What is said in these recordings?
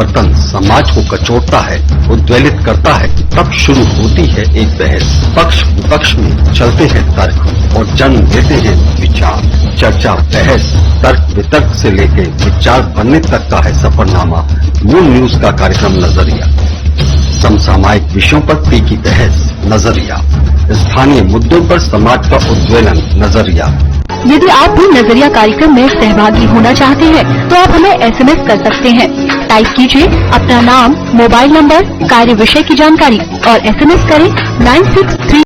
परिवर्तन समाज को कचोटता है, उद्वेलित करता है, तब शुरू होती है एक बहस। पक्ष विपक्ष में चलते हैं तर्क और जन्म देते हैं विचार। चर्चा, बहस, तर्क वितर्क से लेकर विचार बनने तक का है सफरनामा मून न्यूज का कार्यक्रम नजरिया। समसामयिक विषयों पर तीखी बहस, नजरिया। स्थानीय मुद्दों पर समाज का उद्वेलन, नजरिया। यदि आप भी नजरिया कार्यक्रम में सहभागी होना चाहते हैं तो आप हमें SMS कर सकते हैं। टाइप कीजिए अपना नाम, मोबाइल नंबर, कार्य विषय की जानकारी और SMS करें 963।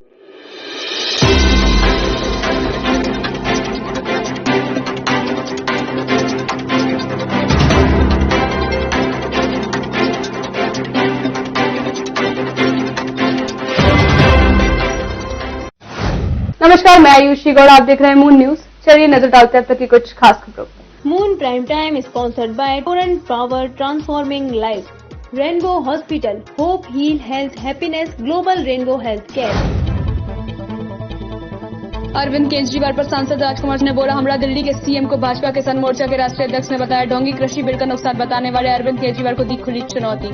नमस्कार, मैं आयुषी गौड़, आप देख रहे हैं मून न्यूज। चलिए नजर डालते हैं अब तक की कुछ खास खबरों पर। Moon prime time sponsored by Torrent Power, transforming life, Rainbow Hospital, hope, heal, health, happiness, Global Rainbow Health Care. Arvind Kejriwal पर सांसद राजकुमार ने बोला हमला। दिल्ली के CM को भाजपा किसान मोर्चा के राष्ट्रीय अध्यक्ष ने बताया ढोंगी कृषि बिल का नुकसान बताने वाले अरविंद केजरीवाल को दी खुली चुनौती।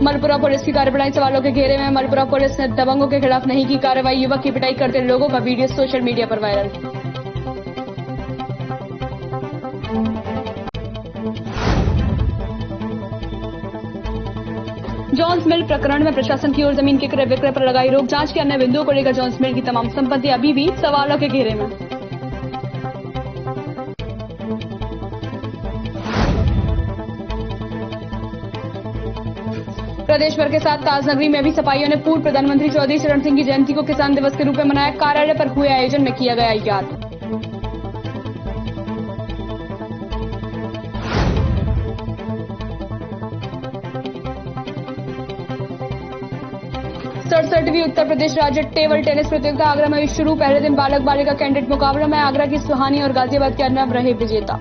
मलपुरा पुलिस की कार्यप्रणाली सवालों के घेरे में। मलपुरा पुलिस ने दबंगों के खिलाफ नहीं की कार्रवाई। युवक की पिटाई करते लोगों का वीडियो सोशल मीडिया पर वायरल। जॉन्स मिल प्रकरण में प्रशासन की ओर जमीन के क्रय विक्रय पर लगाई रोक। जांच के अन्य बिंदुओं को लेकर जॉन्स मिल की तमाम संपत्ति अभी भी सवालों के घेरे में। प्रदेश भर के साथ ताजनगरी में भी सपाइयों ने पूर्व प्रधानमंत्री चौधरी चरण सिंह की जयंती को किसान दिवस के रूप में मनाया। कार्यालय पर हुए आयोजन में किया गया याद। सड़सठवीं उत्तर प्रदेश राज्य टेबल टेनिस प्रतियोगिता आगरा में शुरू। पहले दिन बालक बालिका कैंडिडेट मुकाबला में आगरा की सुहानी और गाजियाबाद के अर्नब रहे विजेता।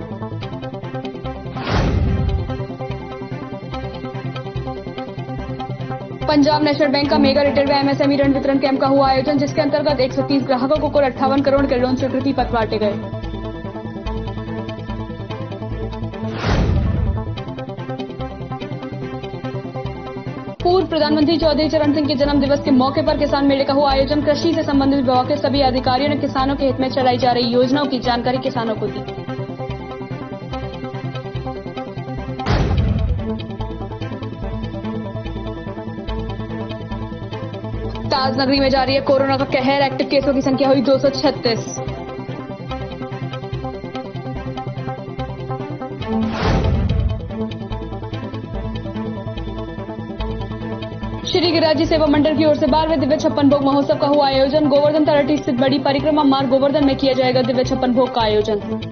पंजाब नेशनल बैंक का मेगा रिटेल व MSME ऋण वितरण कैंप का हुआ आयोजन, जिसके अंतर्गत 130 ग्राहकों को कुल 58 करोड़ के लोन स्वीकृति पत्र बांटे गए। पूर्व प्रधानमंत्री चौधरी चरण सिंह के जन्म दिवस के मौके पर किसान मेले का हुआ आयोजन। कृषि से संबंधित विभाग के सभी अधिकारियों ने किसानों के हित में चलाई जा रही योजनाओं की जानकारी किसानों को दी। ताजनगरी में जारी है कोरोना का कहर। एक्टिव केसों की संख्या हुई 236। श्री गिरिराज सेवा मंडल की ओर से 12वें दिव्य 56 भोग महोत्सव का हुआ आयोजन। गोवर्धन तराटी स्थित बड़ी परिक्रमा मार्ग गोवर्धन में किया जाएगा दिव्य 56 भोग का आयोजन।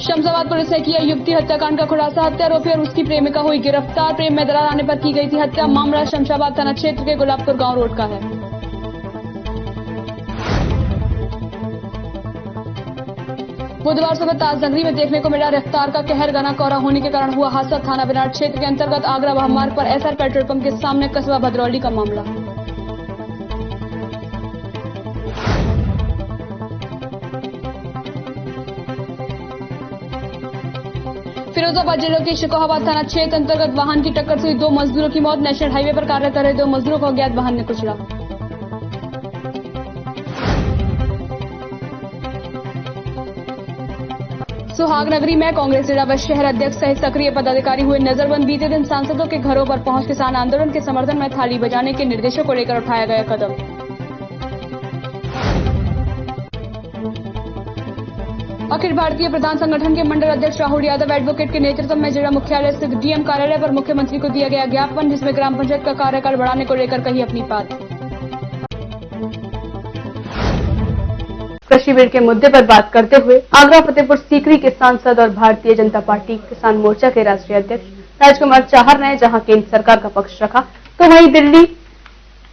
शमशाबाद पुलिस ने किया युवती हत्याकांड का खुलासा। हत्यारोपी और उसकी प्रेमिका हुई गिरफ्तार। प्रेम में दरार आने पर की गई थी हत्या। मामला शमशाबाद थाना क्षेत्र के गुलाबपुर गांव रोड का है। बुधवार सुबह ताजनगरी में देखने को मिला रफ्तार का कहर। घना कोहरा होने के कारण हुआ हादसा। थाना बिनाट क्षेत्र के अंतर्गत आगरा महामार्ग पर SR पेट्रोल पंप के सामने कस्बा भद्रौली का मामला। फिरोजाबाद जिले के शिकोहाबाद थाना क्षेत्र अंतर्गत वाहन की टक्कर से हुई 2 मजदूरों की मौत। नेशनल हाईवे पर कार्य कर रहे 2 मजदूरों को अज्ञात वाहन ने कुचला। सुहागनगरी में कांग्रेस जिला व शहर अध्यक्ष सहित सक्रिय पदाधिकारी हुए नजरबंद। बीते दिन सांसदों के घरों पर पहुंच किसान आंदोलन के समर्थन में थाली बजाने के निर्देशों को लेकर उठाया गया कदम। अखिल भारतीय प्रधान संगठन के मंडल अध्यक्ष राहुल यादव एडवोकेट के नेतृत्व में जिला मुख्यालय स्थित DM कार्यालय पर मुख्यमंत्री को दिया गया ज्ञापन, जिसमें ग्राम पंचायत का कार्यकाल बढ़ाने को लेकर कही अपनी बात। कृषि बिल के मुद्दे पर बात करते हुए आगरा फतेहपुर सीकरी के सांसद और भारतीय जनता पार्टी किसान मोर्चा के राष्ट्रीय अध्यक्ष राजकुमार चाहर ने जहां केंद्र सरकार का पक्ष रखा, तो वहीं दिल्ली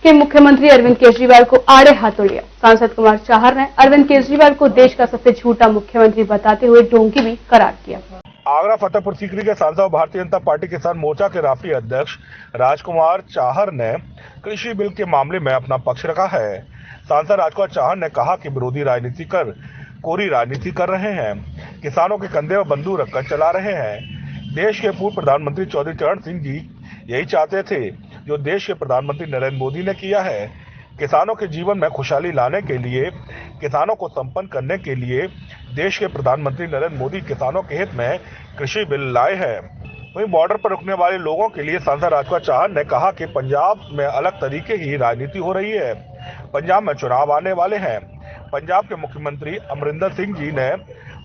के मुख्यमंत्री अरविंद केजरीवाल को आड़े हाथों लिया। सांसद कुमार चाहर ने अरविंद केजरीवाल को देश का सबसे झूठा मुख्यमंत्री बताते हुए ढोंगी भी करार किया। आगरा फतेहपुर सीकरी के सांसद और भारतीय जनता पार्टी किसान मोर्चा के राष्ट्रीय अध्यक्ष राजकुमार चाहर ने कृषि बिल के मामले में अपना पक्ष रखा है। सांसद राजकुमार चाहर ने कहा कि विरोधी राजनीति कर कोरी राजनीति कर रहे हैं, किसानों के कंधे पर बंदूक रखकर चला रहे हैं। देश के पूर्व प्रधानमंत्री चौधरी चरण सिंह जी यही चाहते थे जो देश के प्रधानमंत्री नरेंद्र मोदी ने किया है। किसानों के जीवन में खुशहाली लाने के लिए, किसानों को संपन्न करने के लिए देश के प्रधानमंत्री नरेंद्र मोदी किसानों के हित में कृषि बिल लाए हैं। वहीं बॉर्डर पर रुकने वाले लोगों के लिए सांसद राजकुमार चाहर ने कहा कि पंजाब में अलग तरीके की राजनीति हो रही है। पंजाब में चुनाव आने वाले हैं। पंजाब के मुख्यमंत्री अमरिंदर सिंह जी ने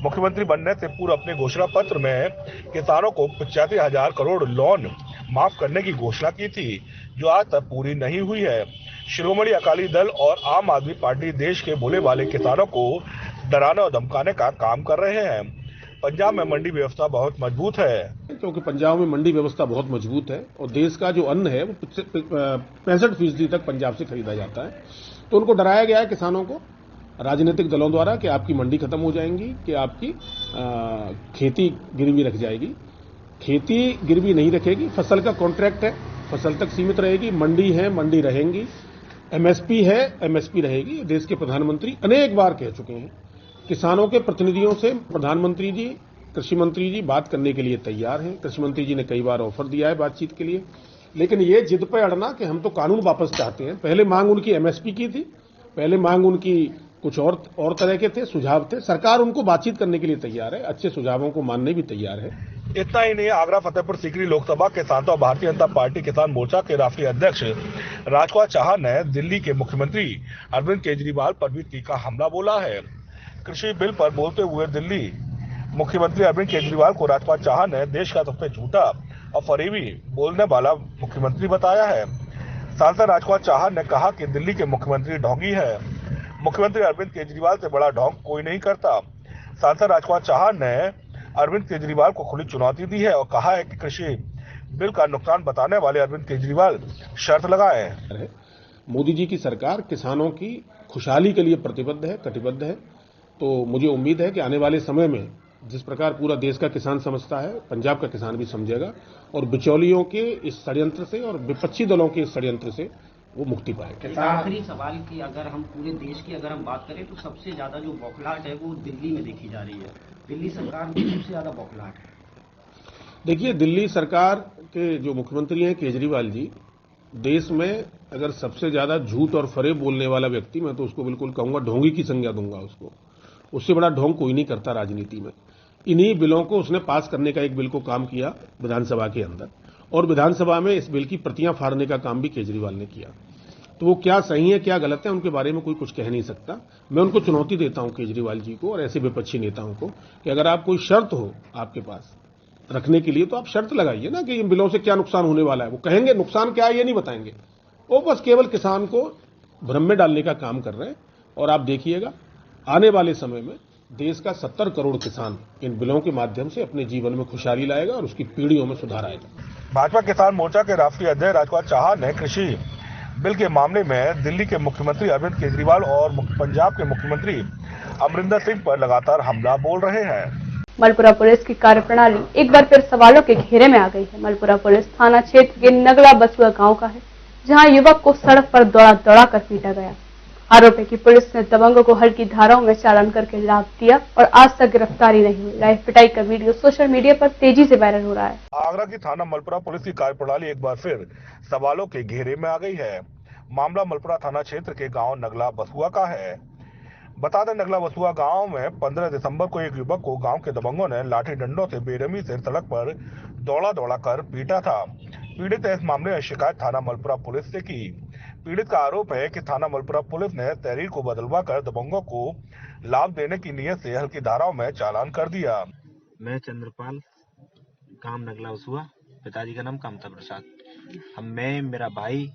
मुख्यमंत्री बनने से पूर्व अपने घोषणा पत्र में किसानों को 85,000 करोड़ लोन माफ करने की घोषणा की थी, जो आज तक पूरी नहीं हुई है। श्रोमणी अकाली दल और आम आदमी पार्टी देश के भोले वाले किसानों को डराने और धमकाने का काम कर रहे हैं। पंजाब में मंडी व्यवस्था बहुत मजबूत है, क्योंकि पंजाब में मंडी व्यवस्था बहुत मजबूत है और देश का जो अन्न है वो 65% तक पंजाब से खरीदा जाता है। तो उनको डराया गया है किसानों को राजनीतिक दलों द्वारा कि आपकी मंडी खत्म हो जाएगी, कि आपकी खेती गिरवी रख जाएगी। खेती गिरवी नहीं रखेगी, फसल का कॉन्ट्रैक्ट है, फसल तक सीमित रहेगी, मंडी है, मंडी रहेंगी, एमएसपी है, एमएसपी रहेगी। देश के प्रधानमंत्री अनेक बार कह चुके हैं। किसानों के प्रतिनिधियों से प्रधानमंत्री जी, कृषि मंत्री जी बात करने के लिए तैयार हैं। कृषि मंत्री जी ने कई बार ऑफर दिया है बातचीत के लिए, लेकिन ये जिद पे अड़ना कि हम तो कानून वापस चाहते हैं। पहले मांग उनकी एमएसपी की थी, पहले मांग उनकी कुछ और तरह के थे, सुझाव थे। सरकार उनको बातचीत करने के लिए तैयार है, अच्छे सुझावों को मानने भी तैयार है। इतना ही नहीं, आगरा फतेहपुर सीकरी लोकसभा के सांसद और भारतीय जनता पार्टी किसान मोर्चा के राष्ट्रीय अध्यक्ष राजकुमार चाहर ने दिल्ली के मुख्यमंत्री अरविंद केजरीवाल पर भी तीखा हमला बोला है। कृषि बिल पर बोलते हुए दिल्ली मुख्यमंत्री अरविंद केजरीवाल को राजकुमार चाहर ने देश का सबसे झूठा और फरेबी बोलने वाला मुख्यमंत्री बताया है। सांसद राजकुमार चाहर ने कहा कि दिल्ली के मुख्यमंत्री ढोंगी है। मुख्यमंत्री अरविंद केजरीवाल से बड़ा ढोंग कोई नहीं करता। सांसद राजकुमार चाहर ने अरविंद केजरीवाल को खुली चुनौती दी है और कहा है कि कृषि बिल का नुकसान बताने वाले अरविंद केजरीवाल शर्त लगाए। मोदी जी की सरकार किसानों की खुशहाली के लिए प्रतिबद्ध है, कटिबद्ध है। तो मुझे उम्मीद है कि आने वाले समय में जिस प्रकार पूरा देश का किसान समझता है, पंजाब का किसान भी समझेगा और बिचौलियों के इस षड्यंत्र से और विपक्षी दलों के इस षड्यंत्र से वो मुक्ति पाएगा। आखिरी सवाल की अगर हम पूरे देश की अगर हम बात करें तो सबसे ज्यादा जो बौखलाहट है वो दिल्ली में देखी जा रही है। दिल्ली सरकार में सबसे ज्यादा बौखलाहट है। देखिए, दिल्ली सरकार के जो मुख्यमंत्री हैं केजरीवाल जी, देश में अगर सबसे ज्यादा झूठ और फरेब बोलने वाला व्यक्ति, मैं तो उसको बिल्कुल कहूंगा ढोंगी की संज्ञा दूंगा उसको। उससे बड़ा ढोंग कोई नहीं करता राजनीति में। इन्हीं बिलों को उसने पास करने का एक बिल को काम किया विधानसभा के अंदर, और विधानसभा में इस बिल की प्रतियां फाड़ने का काम भी केजरीवाल ने किया। तो वो क्या सही है क्या गलत है उनके बारे में कोई कुछ कह नहीं सकता। मैं उनको चुनौती देता हूं केजरीवाल जी को और ऐसे विपक्षी नेताओं को कि अगर आप कोई शर्त हो आपके पास रखने के लिए तो आप शर्त लगाइए ना कि इन बिलों से क्या नुकसान होने वाला है। वो कहेंगे नुकसान क्या है ये नहीं बताएंगे, वो बस केवल किसान को भ्रम में डालने का काम कर रहे हैं। और आप देखिएगा आने वाले समय में देश का 70 करोड़ किसान इन बिलों के माध्यम से अपने जीवन में खुशहाली लाएगा और उसकी पीढ़ियों में सुधार आएगा। भाजपा किसान मोर्चा के राष्ट्रीय अध्यक्ष राजकुमार चाहर ने कृषि बिल के मामले में दिल्ली के मुख्यमंत्री अरविंद केजरीवाल और पंजाब के मुख्यमंत्री अमरिंदर सिंह पर लगातार हमला बोल रहे हैं। मलपुरा पुलिस की कार्यप्रणाली एक बार फिर सवालों के घेरे में आ गई है। मलपुरा पुलिस थाना क्षेत्र के नगला बसुआ गांव का है, जहां युवक को सड़क पर दौड़ा कर पीटा गया। आरोप है कि पुलिस ने दबंगों को हल्की धाराओं में चालान करके लाभ दिया और आज तक गिरफ्तारी नहीं हुई। लाइव पिटाई का वीडियो सोशल मीडिया पर तेजी से वायरल हो रहा है। आगरा की थाना मलपुरा पुलिस की कार्यप्रणाली एक बार फिर सवालों के घेरे में आ गई है। मामला मलपुरा थाना क्षेत्र के गांव नगला बसुआ का है। बता दें, नगला बसुआ गांव में 15 दिसंबर को एक युवक को गांव के दबंगों ने लाठी डंडों से बेरहमी से सड़क पर दौड़ा कर पीटा था। पीड़ित ने इस मामले में शिकायत थाना मलपुरा पुलिस से की। पीड़ित का आरोप है कि थाना मलपुरा पुलिस ने तहरीर को बदलवा कर दबंगों को लाभ देने की नीयत से हल्की धाराओं में चालान कर दिया। मैं चंद्रपाल, काम नगला बसुआ, पिताजी का नाम कामता प्रसाद। मैं मेरा भाई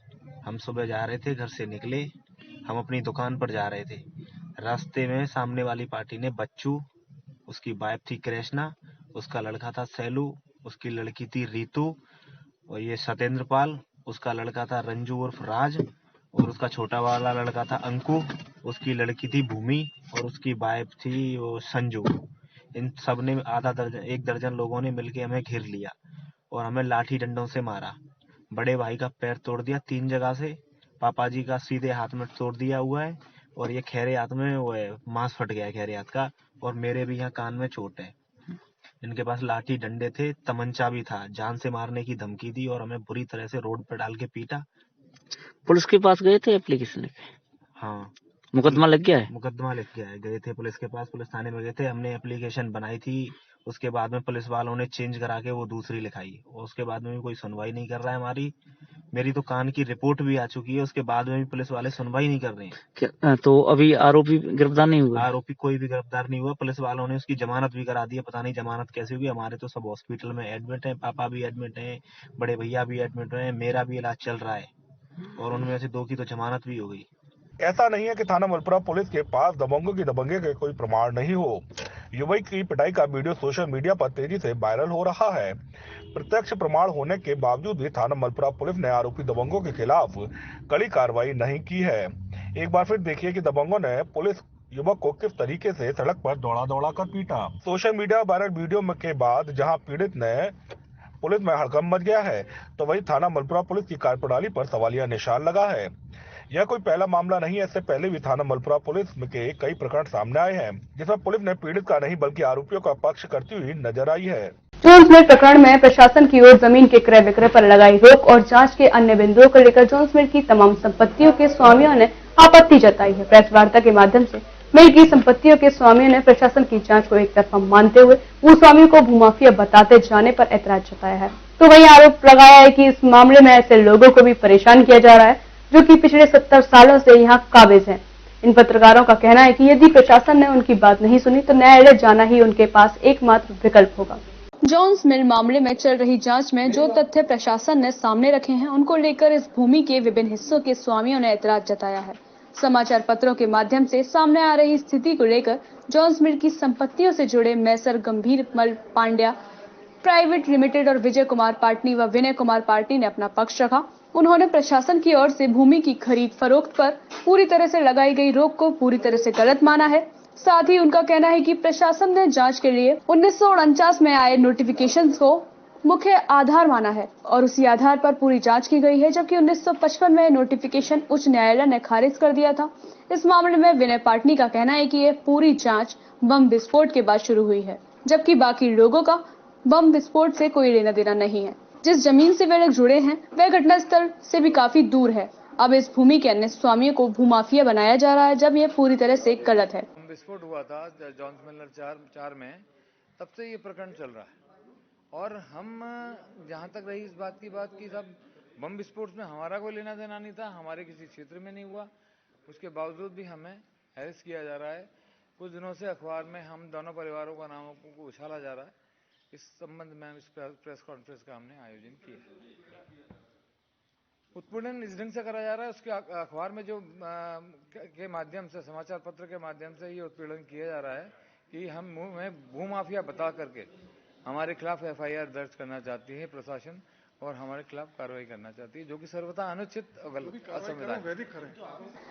हम सुबह जा रहे थे, घर से निकले, हम अपनी दुकान पर जा रहे थे। रास्ते में सामने वाली पार्टी ने बच्चू, उसकी वाइफ थी कृष्णा, उसका लड़का था सैलू, उसकी लड़की थी रीतू और ये सत्येंद्रपाल, उसका लड़का था रंजू उर्फ राज और उसका छोटा वाला लड़का था अंकु, उसकी लड़की थी भूमि और उसकी वाइफ थी वो संजू। इन सब ने एक दर्जन लोगों ने मिलके हमें घेर लिया और हमें लाठी डंडों से मारा। बड़े भाई का पैर तोड़ दिया 3 जगह से, पापा जी का सीधे हाथ में तोड़ दिया हुआ है और ये खैरे हाथ में वो है, मांस फट गया है खैरे हाथ का, और मेरे भी यहाँ कान में चोट है। इनके पास लाठी डंडे थे, तमंचा भी था, जान से मारने की धमकी दी और हमें बुरी तरह से रोड पर डाल के पीटा। पुलिस के पास गए थे एप्लीकेशन लेके? हाँ, मुकदमा लग गया है? मुकदमा लिख के आए, गए थे पुलिस के पास, पुलिस थाने में गए थे, हमने एप्लीकेशन बनाई थी। उसके बाद में पुलिस वालों ने चेंज करा के वो दूसरी लिखाई और उसके बाद में भी कोई सुनवाई नहीं कर रहा है हमारी। मेरी तो कान की रिपोर्ट भी आ चुकी है, उसके बाद में भी पुलिस वाले सुनवाई नहीं कर रहे हैं। तो अभी आरोपी गिरफ्तार नहीं हुआ? आरोपी कोई भी गिरफ्तार नहीं हुआ। पुलिस वालों ने उसकी जमानत भी करा दी है, पता नहीं जमानत कैसे हुई। हमारे तो सब हॉस्पिटल में एडमिट हैं, पापा भी एडमिट हैं, बड़े भैया भी एडमिट हैं, मेरा भी इलाज चल रहा है और उनमें से 2 की तो जमानत भी हो गई। ऐसा नहीं है कि थाना मलपुरा पुलिस के पास दबंगों की दबंगे के कोई प्रमाण नहीं हो। युवक की पिटाई का वीडियो सोशल मीडिया पर तेजी से वायरल हो रहा है। प्रत्यक्ष प्रमाण होने के बावजूद भी थाना मलपुरा पुलिस ने आरोपी दबंगों के खिलाफ कड़ी कार्रवाई नहीं की है। एक बार फिर देखिए कि दबंगों ने पुलिस युवक को किस तरीके से सड़क पर दौड़ा कर पीटा। सोशल मीडिया वायरल वीडियो के बाद जहां पीड़ित ने पुलिस में हड़कंप मच गया है, तो वही थाना मलपुरा पुलिस की कार्यप्रणाली पर सवालिया निशान लगा है। यह कोई पहला मामला नहीं है, इससे पहले भी थाना मलपुरा पुलिस के कई प्रकरण सामने आए हैं, जिसमें पुलिस ने पीड़ित का नहीं बल्कि आरोपियों का पक्ष करती हुई नजर आई है। जोन्समिल प्रकरण में प्रशासन की ओर जमीन के क्रय विक्रय पर लगाई रोक और जांच के अन्य बिंदुओं को लेकर जोन्समिल की तमाम संपत्तियों के स्वामियों ने आपत्ति जताई है। प्रेस वार्ता के माध्यम से मिल की संपत्तियों के स्वामियों ने प्रशासन की जांच को एक तरफा मानते हुए भूस्वामियों को भूमाफिया बताते जाने पर ऐतराज जताया है। तो वहीं आरोप लगाया है कि इस मामले में ऐसे लोगों को भी परेशान किया जा रहा है जो कि पिछले 70 सालों से यहाँ काबिज हैं। इन पत्रकारों का कहना है कि यदि प्रशासन ने उनकी बात नहीं सुनी तो न्यायालय जाना ही उनके पास एकमात्र विकल्प होगा। जोन्स मिल मामले में चल रही जांच में जो तथ्य प्रशासन ने सामने रखे हैं, उनको लेकर इस भूमि के विभिन्न हिस्सों के स्वामियों ने ऐतराज जताया है। समाचार पत्रों के माध्यम से सामने आ रही स्थिति को लेकर जोन्स मिल की संपत्तियों से जुड़े मैसर गंभीर मल पांड्या प्राइवेट लिमिटेड और विजय कुमार पाटनी व विनय कुमार पाटनी ने अपना पक्ष रखा। उन्होंने प्रशासन की ओर से भूमि की खरीद फरोख्त पर पूरी तरह से लगाई गई रोक को पूरी तरह से गलत माना है। साथ ही उनका कहना है कि प्रशासन ने जांच के लिए 1949 में आए नोटिफिकेशंस को मुख्य आधार माना है और उसी आधार पर पूरी जांच की गई है, जबकि 1955 में नोटिफिकेशन उच्च न्यायालय ने खारिज कर दिया था। इस मामले में विनय पाटनी का कहना है कि यह पूरी जांच बम विस्फोट के बाद शुरू हुई है, जबकि बाकी लोगों का बम विस्फोट से कोई लेना देना नहीं है। जिस जमीन से वे लोग जुड़े हैं वह घटनास्थल से भी काफी दूर है। अब इस भूमि के अन्य स्वामियों को भूमाफिया बनाया जा रहा है, जब यह पूरी तरह से गलत है। विस्फोट हुआ था जॉन्स मिलर 4 में, तब से ये प्रकरण चल रहा है और हम जहां तक रही इस बात की सब बम विस्फोट में हमारा कोई लेना देना नहीं था, हमारे किसी क्षेत्र में नहीं हुआ। उसके बावजूद भी हमें हैरेस किया जा रहा है। कुछ दिनों से अखबार में हम दोनों परिवारों का नामों को उछाला जा रहा है। इस संबंध में इस प्रेस कॉन्फ्रेंस का हमने आयोजन किया। उत्पीड़न इस ढंग से करा जा रहा है, उसके अखबार में जो के माध्यम से, समाचार पत्र के माध्यम से ये उत्पीड़न किया जा रहा है कि हम भूमाफिया बता करके हमारे खिलाफ FIR दर्ज करना चाहती है प्रशासन और हमारे खिलाफ कार्रवाई करना चाहती है, जो कि सर्वथा अनुचित और असंवैधानिक।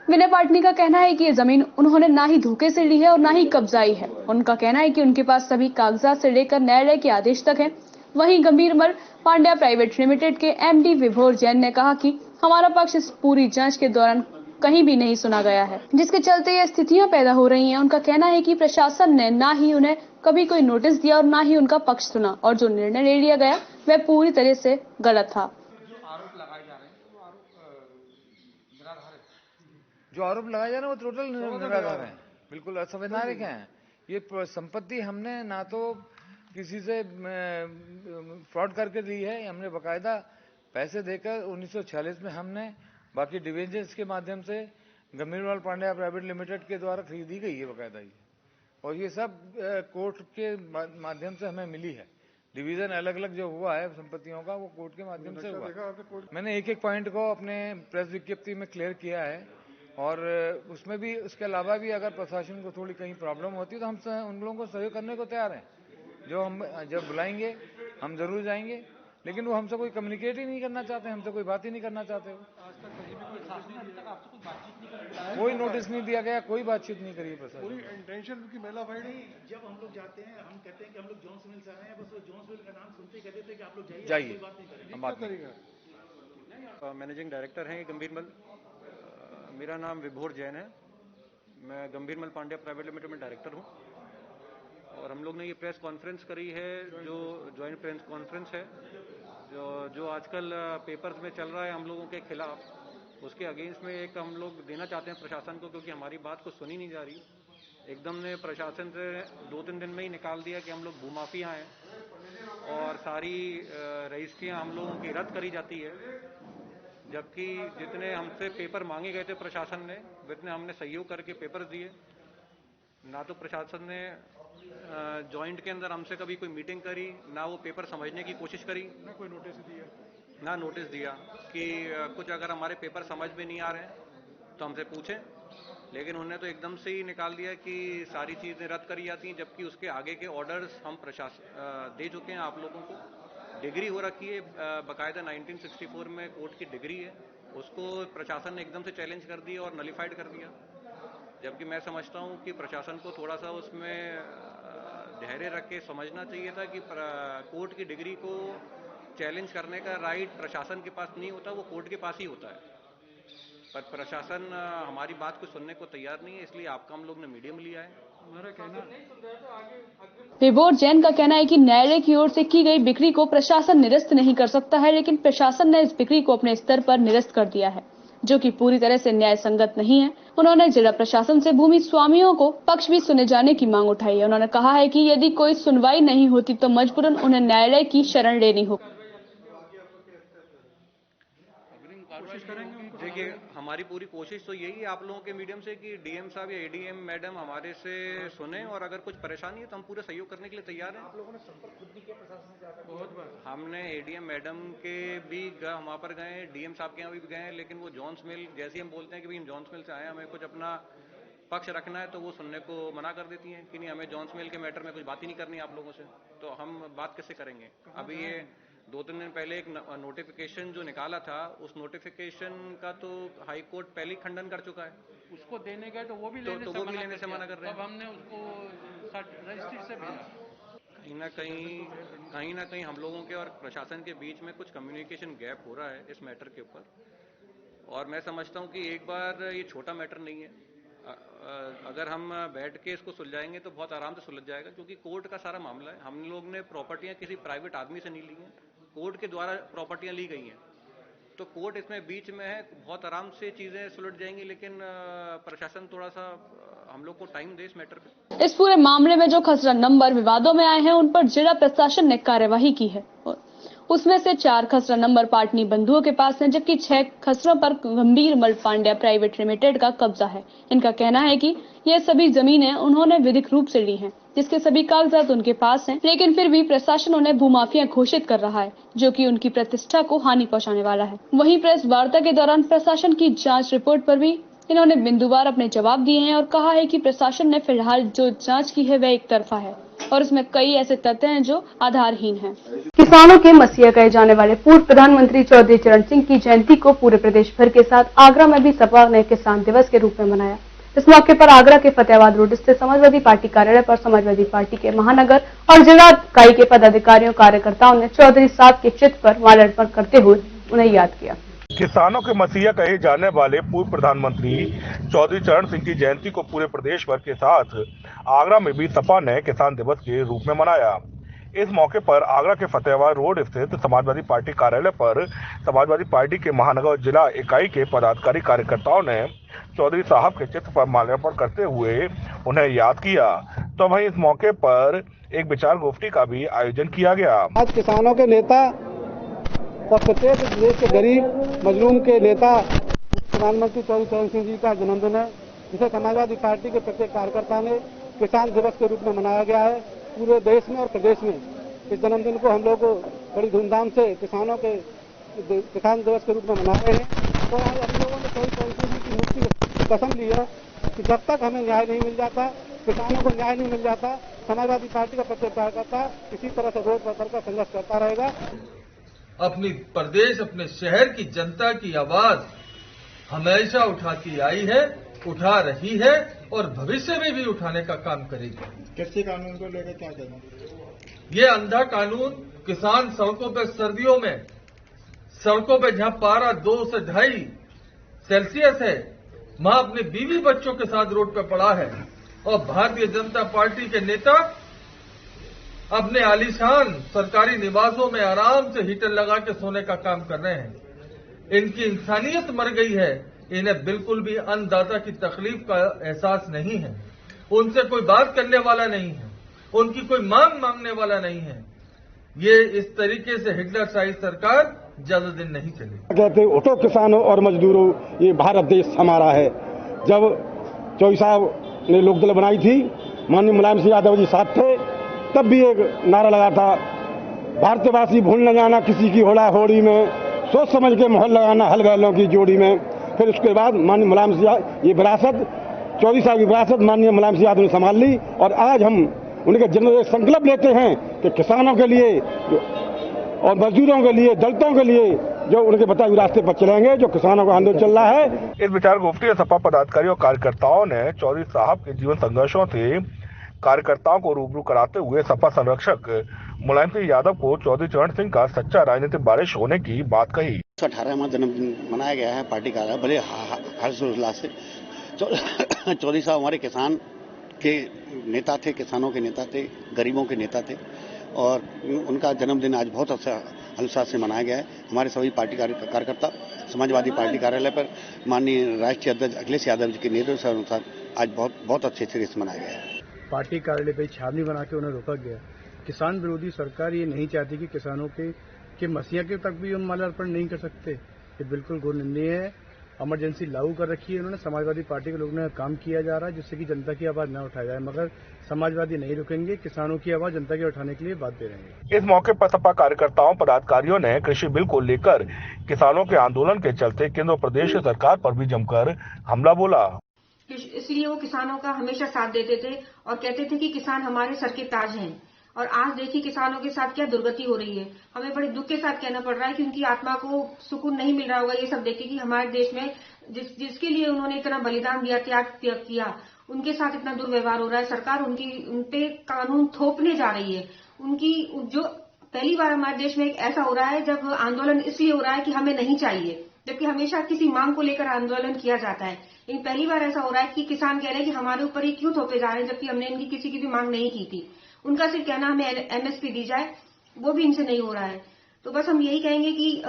विनय पाटनी का कहना है कि ये जमीन उन्होंने ना ही धोखे से ली है और ना ही कब्जाई है। उनका कहना है कि उनके पास सभी कागजात से लेकर न्यायालय के आदेश तक है। वहीं गंभीरमल पांड्या प्राइवेट लिमिटेड के MD विभोर जैन ने कहा कि हमारा पक्ष इस पूरी जांच के दौरान कहीं भी नहीं सुना गया है, जिसके चलते ये स्थितियां पैदा हो रही हैं। उनका कहना है कि प्रशासन ने ना ही उन्हें कभी कोई नोटिस दिया और ना ही उनका पक्ष सुना और जो निर्णय ले लिया गया वह पूरी तरह से गलत था। जो आरोप लगाए जा रहे हैं वो टोटल निराधार हैं, बिल्कुल असंवैधानिक हैं। ये संपत्ति हमने ना तो किसी से फ्रॉड करके ली है, हमने बकायदा पैसे देकर 1946 में हमने बाकी डिविजन्स के माध्यम से गंभीरमल पांड्या प्राइवेट लिमिटेड के द्वारा खरीदी गई है बकायदा ये, और ये सब कोर्ट के माध्यम से हमें मिली है। डिवीजन अलग अलग जो हुआ है संपत्तियों का वो कोर्ट के माध्यम से हुआ। मैंने एक पॉइंट को अपने प्रेस विज्ञप्ति में क्लियर किया है और उसमें भी उसके अलावा भी अगर प्रशासन को थोड़ी कहीं प्रॉब्लम होती है तो हम उन लोगों को सहयोग करने को तैयार हैं। जो हम जब बुलाएंगे हम जरूर जाएंगे लेकिन वो हमसे कोई कम्युनिकेट ही नहीं करना चाहते, हमसे कोई बात ही नहीं करना चाहते। कोई नोटिस नहीं दिया गया, कोई बातचीत नहीं करी प्रशासन। पूरी इंटेंशन की मेला फाइट। जब हम लोग जाते हैं हम कहते हैं कि हम लोग जॉन्स मिल से आए हैं, बस वो जॉन्स मिल का नाम सुनते ही कहते थे कि आप लोग जाइए, कोई बात नहीं करेंगे। हम बात करेंगे। मैनेजिंग डायरेक्टर हैं गंभीरमल। मेरा नाम विभोर जैन है। मैं गंभीरमल पांड्या प्राइवेट लिमिटेड में डायरेक्टर हूँ। और हम लोग ने ये प्रेस कॉन्फ्रेंस करी है, जो ज्वाइंट प्रेस कॉन्फ्रेंस है, जो आजकल पेपर्स में चल रहा है हम लोगों के खिलाफ, उसके अगेंस्ट में एक हम लोग देना चाहते हैं प्रशासन को, क्योंकि हमारी बात को सुनी नहीं जा रही। एकदम ने प्रशासन से 2-3 दिन में ही निकाल दिया कि हम लोग भूमाफिया हैं और सारी रजिस्ट्रियाँ हम लोगों की रद्द करी जाती है, जबकि जितने हमसे पेपर मांगे गए थे प्रशासन ने, जितने हमने सहयोग करके पेपर दिए। ना तो प्रशासन ने जॉइंट के अंदर हमसे कभी कोई मीटिंग करी, ना वो पेपर समझने की कोशिश करी, ना कोई नोटिस दिया, ना नोटिस दिया कि कुछ अगर हमारे पेपर समझ में नहीं आ रहे हैं तो हमसे पूछें। लेकिन उन्होंने तो एकदम से ही निकाल दिया कि सारी चीज़ें रद्द करी जाती हैं, जबकि उसके आगे के ऑर्डर्स हम प्रशासन दे चुके हैं आप लोगों को। डिग्री हो रखी है बाकायदा 1964 में कोर्ट की डिग्री है, उसको प्रशासन ने एकदम से चैलेंज कर दिया और नलिफाइड कर दिया। जबकि मैं समझता हूं कि प्रशासन को थोड़ा सा उसमें धैर्य रख के समझना चाहिए था कि कोर्ट की डिग्री को चैलेंज करने का राइट प्रशासन के पास नहीं होता, वो कोर्ट के पास ही होता है। पर प्रशासन हमारी बात को सुनने को तैयार नहीं है, इसलिए आपका हम लोग ने मीडियम लिया है। हमारा कहना विभोर जैन का कहना है कि न्यायालय की ओर से की गई बिक्री को प्रशासन निरस्त नहीं कर सकता है, लेकिन प्रशासन ने इस बिक्री को अपने स्तर पर निरस्त कर दिया है, जो कि पूरी तरह से न्याय संगत नहीं है। उन्होंने जिला प्रशासन से भूमि स्वामियों को पक्ष भी सुने जाने की मांग उठाई है। उन्होंने कहा है कि यदि कोई सुनवाई नहीं होती तो मजबूरन उन्हें न्यायालय की शरण लेनी होगी। देखिए, हमारी पूरी कोशिश तो यही है आप लोगों के मीडियम से कि डीएम साहब या एडीएम मैडम हमारे से सुने, और अगर कुछ परेशानी है तो हम पूरे सहयोग करने के लिए तैयार हैं। आप लोगों ने संपर्क खुद भी किया प्रशासन से जाकर? बहुत बार हमने एडीएम मैडम के भी वहाँ पर गए, डीएम साहब के यहाँ भी गए, लेकिन वो जॉन्स मिल जैसे हम बोलते हैं कि भाई हम जॉन्स मिल से आए, हमें कुछ अपना पक्ष रखना है, तो वो सुनने को मना कर देती हैं कि नहीं, हमें जॉन्स मिल के मैटर में कुछ बात ही नहीं करनी आप लोगों से। तो हम बात कैसे करेंगे? अभी ये 2-3 दिन पहले एक नोटिफिकेशन जो निकाला था, उस नोटिफिकेशन का तो हाई कोर्ट पहले ही खंडन कर चुका है। उसको देने गए तो वो भी लेने से मना कर रहे हैं। अब हमने उसको रजिस्ट्री से भेजा। कहीं ना कहीं हम लोगों के और प्रशासन के बीच में कुछ कम्युनिकेशन गैप हो रहा है इस मैटर के ऊपर, और मैं समझता हूं कि एक बार ये छोटा मैटर नहीं है। अगर हम बैठ के इसको सुलझाएंगे तो बहुत आराम से सुलझ जाएगा, क्योंकि कोर्ट का सारा मामला है। हम लोग ने प्रॉपर्टियां किसी प्राइवेट आदमी से नहीं ली हैं, कोर्ट के द्वारा प्रॉपर्टियां ली गई हैं, तो कोर्ट इसमें बीच में है, बहुत आराम से चीजें सुलझ जाएंगी। लेकिन प्रशासन थोड़ा सा हम लोग को टाइम दे इस मैटर पे। इस पूरे मामले में जो खसरा नंबर विवादों में आए हैं उन पर जिला प्रशासन ने कार्यवाही की है। उसमें से 4 खसरा नंबर पाटनी बंधुओं के पास है, जबकि 6 खसरों पर गंभीरमल पांड्या प्राइवेट लिमिटेड का कब्जा है। इनका कहना है कि ये सभी जमीनें उन्होंने विधिक रूप से ली हैं, जिसके सभी कागजात उनके पास हैं, लेकिन फिर भी प्रशासन उन्हें भूमाफिया घोषित कर रहा है, जो कि उनकी प्रतिष्ठा को हानि पहुंचाने वाला है। वहीं प्रेस वार्ता के दौरान प्रशासन की जांच रिपोर्ट पर भी इन्होंने बिंदुवार अपने जवाब दिए हैं और कहा है कि प्रशासन ने फिलहाल जो जांच की है वह एक तरफा है और उसमें कई ऐसे तथ्य हैं जो आधारहीन हैं। किसानों के मसीहा कहे जाने वाले पूर्व प्रधानमंत्री चौधरी चरण सिंह की जयंती को पूरे प्रदेश भर के साथ आगरा में भी सपा ने किसान दिवस के रूप में मनाया। इस मौके पर आगरा के फतेहाबाद रोड स्थित समाजवादी पार्टी कार्यालय पर समाजवादी पार्टी के महानगर और जिला इकाई के पदाधिकारियों कार्यकर्ताओं ने चौधरी साहब के चित्र पर माल्यार्पण करते हुए उन्हें याद किया। किसानों के मसीहा कहे जाने वाले पूर्व प्रधानमंत्री चौधरी चरण सिंह की जयंती को पूरे प्रदेश भर के साथ आगरा में भी सपा ने किसान दिवस के रूप में मनाया। इस मौके पर आगरा के फतेहाबाद रोड स्थित समाजवादी पार्टी कार्यालय पर समाजवादी पार्टी के महानगर और जिला इकाई के पदाधिकारी कार्यकर्ताओं ने चौधरी साहब के चित्र पर माल्यार्पण करते हुए उन्हें याद किया। तो वहीं इस मौके पर एक विचार गोष्ठी का भी आयोजन किया गया। आज किसानों के नेता और प्रत्येक देश के गरीब मजलूम के नेता प्रधानमंत्री चौधरी चरण सिंह जी का जन्मदिन है, जिसे समाजवादी पार्टी के प्रत्येक कार्यकर्ता ने किसान दिवस के रूप में मनाया गया है। पूरे देश में और प्रदेश में इस जन्मदिन को हम लोग बड़ी धूमधाम से किसानों के किसान दिवस के रूप में मना रहे हैं। तो आज हम लोगों ने चौधरी चरण सिंह जी की मुक्ति की कसम ली है कि जब तक हमें न्याय नहीं मिल जाता, किसानों को न्याय नहीं मिल जाता, समाजवादी पार्टी का प्रत्येक कार्यकर्ता इसी तरह से रोड पर संघर्ष करता रहेगा। अपनी प्रदेश, अपने शहर की जनता की आवाज हमेशा उठाती आई है, उठा रही है और भविष्य में भी उठाने का काम करेगी। कृषि कानून को लेकर क्या कहना? ये अंधा कानून, किसान सड़कों पर सर्दियों में, सड़कों पर जहां पारा 2 से 2.5 सेल्सियस है, वहां अपने बीवी बच्चों के साथ रोड पर पड़ा है और भारतीय जनता पार्टी के नेता अपने आलीशान सरकारी निवासों में आराम से हीटर लगा के सोने का काम कर रहे हैं। इनकी इंसानियत मर गई है, इन्हें बिल्कुल भी अन्नदाता की तकलीफ का एहसास नहीं है। उनसे कोई बात करने वाला नहीं है, उनकी कोई मांग मांगने वाला नहीं है। ये इस तरीके से हिटलर शाही सरकार ज्यादा दिन नहीं चलेगी। कहते उठो किसानों और मजदूरों, ये भारत देश हमारा है। जब चौधरी साहब ने लोकदल बनाई थी, माननीय मुलायम सिंह यादव जी साथ थे, तब भी एक नारा लगा था, भारतवासी भूल न जाना किसी की होला होड़ी में, सोच समझ के मोहर लगाना हल बैलों की जोड़ी में। फिर उसके बाद माननीय मुलायम सिंह, ये विरासत चौधरी साहब की विरासत माननीय मुलायम सिंह यादव ने संभाल ली और आज हम उनके जन्म संकल्प लेते हैं कि किसानों के लिए और मजदूरों के लिए, दलितों के लिए जो उनके बताए रास्ते पर चलेंगे, जो किसानों का आंदोलन चल रहा है। इस विचार गोष्ठी में सपा पदाधिकारी और कार्यकर्ताओं ने चौधरी साहब के जीवन संघर्षों से कार्यकर्ताओं को रूबरू कराते हुए सपा संरक्षक मुलायम सिंह यादव को चौधरी चरण सिंह का सच्चा राजनीतिक वारिस होने की बात कही। 18वां जन्मदिन मनाया गया है पार्टी का, बड़े हर्षोल्लास से। चौधरी साहब हमारे किसान के नेता थे, किसानों के नेता थे, गरीबों के नेता थे और उनका जन्मदिन आज बहुत अच्छा हर्षोल्लास से मनाया गया है। हमारे सभी पार्टी कार्यकर्ता समाजवादी पार्टी कार्यालय पर माननीय राष्ट्रीय अध्यक्ष अखिलेश यादव जी के निर्देश अनुसार आज बहुत अच्छे तरीके से मनाया गया है। पार्टी कार्यालय पर छावनी बना के उन्हें रोका गया। किसान विरोधी सरकार ये नहीं चाहती कि किसानों के मसीहा के तक भी हम माल्यार्पण नहीं कर सकते। ये बिल्कुल घोर निंदनीय है। इमरजेंसी लागू कर रखी है इन्होंने, समाजवादी पार्टी के लोगों ने काम किया जा रहा है जिससे कि जनता की आवाज न उठाया जाए, मगर समाजवादी नहीं रुकेंगे, किसानों की आवाज जनता के उठाने के लिए बाध्य रहेंगे। इस मौके पर सपा कार्यकर्ताओं पदाधिकारियों ने कृषि बिल को लेकर किसानों के आंदोलन के चलते केंद्र और प्रदेश सरकार पर भी जमकर हमला बोला। इसलिए वो किसानों का हमेशा साथ देते थे और कहते थे कि किसान हमारे सर के ताज हैं। और आज देखिए किसानों के साथ क्या दुर्गति हो रही है। हमें बड़े दुख के साथ कहना पड़ रहा है कि उनकी आत्मा को सुकून नहीं मिल रहा होगा ये सब देख के कि हमारे देश में जिसके लिए उन्होंने इतना बलिदान दिया, त्याग किया, उनके साथ इतना दुर्व्यवहार हो रहा है। सरकार उन पे कानून थोपने जा रही है। उनकी जो पहली बार हमारे देश में ऐसा हो रहा है जब आंदोलन इसलिए हो रहा है कि हमें नहीं चाहिए, जबकि हमेशा किसी मांग को लेकर आंदोलन किया जाता है। लेकिन पहली बार ऐसा हो रहा है कि किसान कह रहे हैं कि हमारे ऊपर ये क्यों थोपे जा रहे हैं, जबकि हमने इनकी किसी की भी मांग नहीं की थी। उनका सिर्फ कहना हमें एमएसपी दी जाए, वो भी इनसे नहीं हो रहा है। तो बस हम यही कहेंगे कि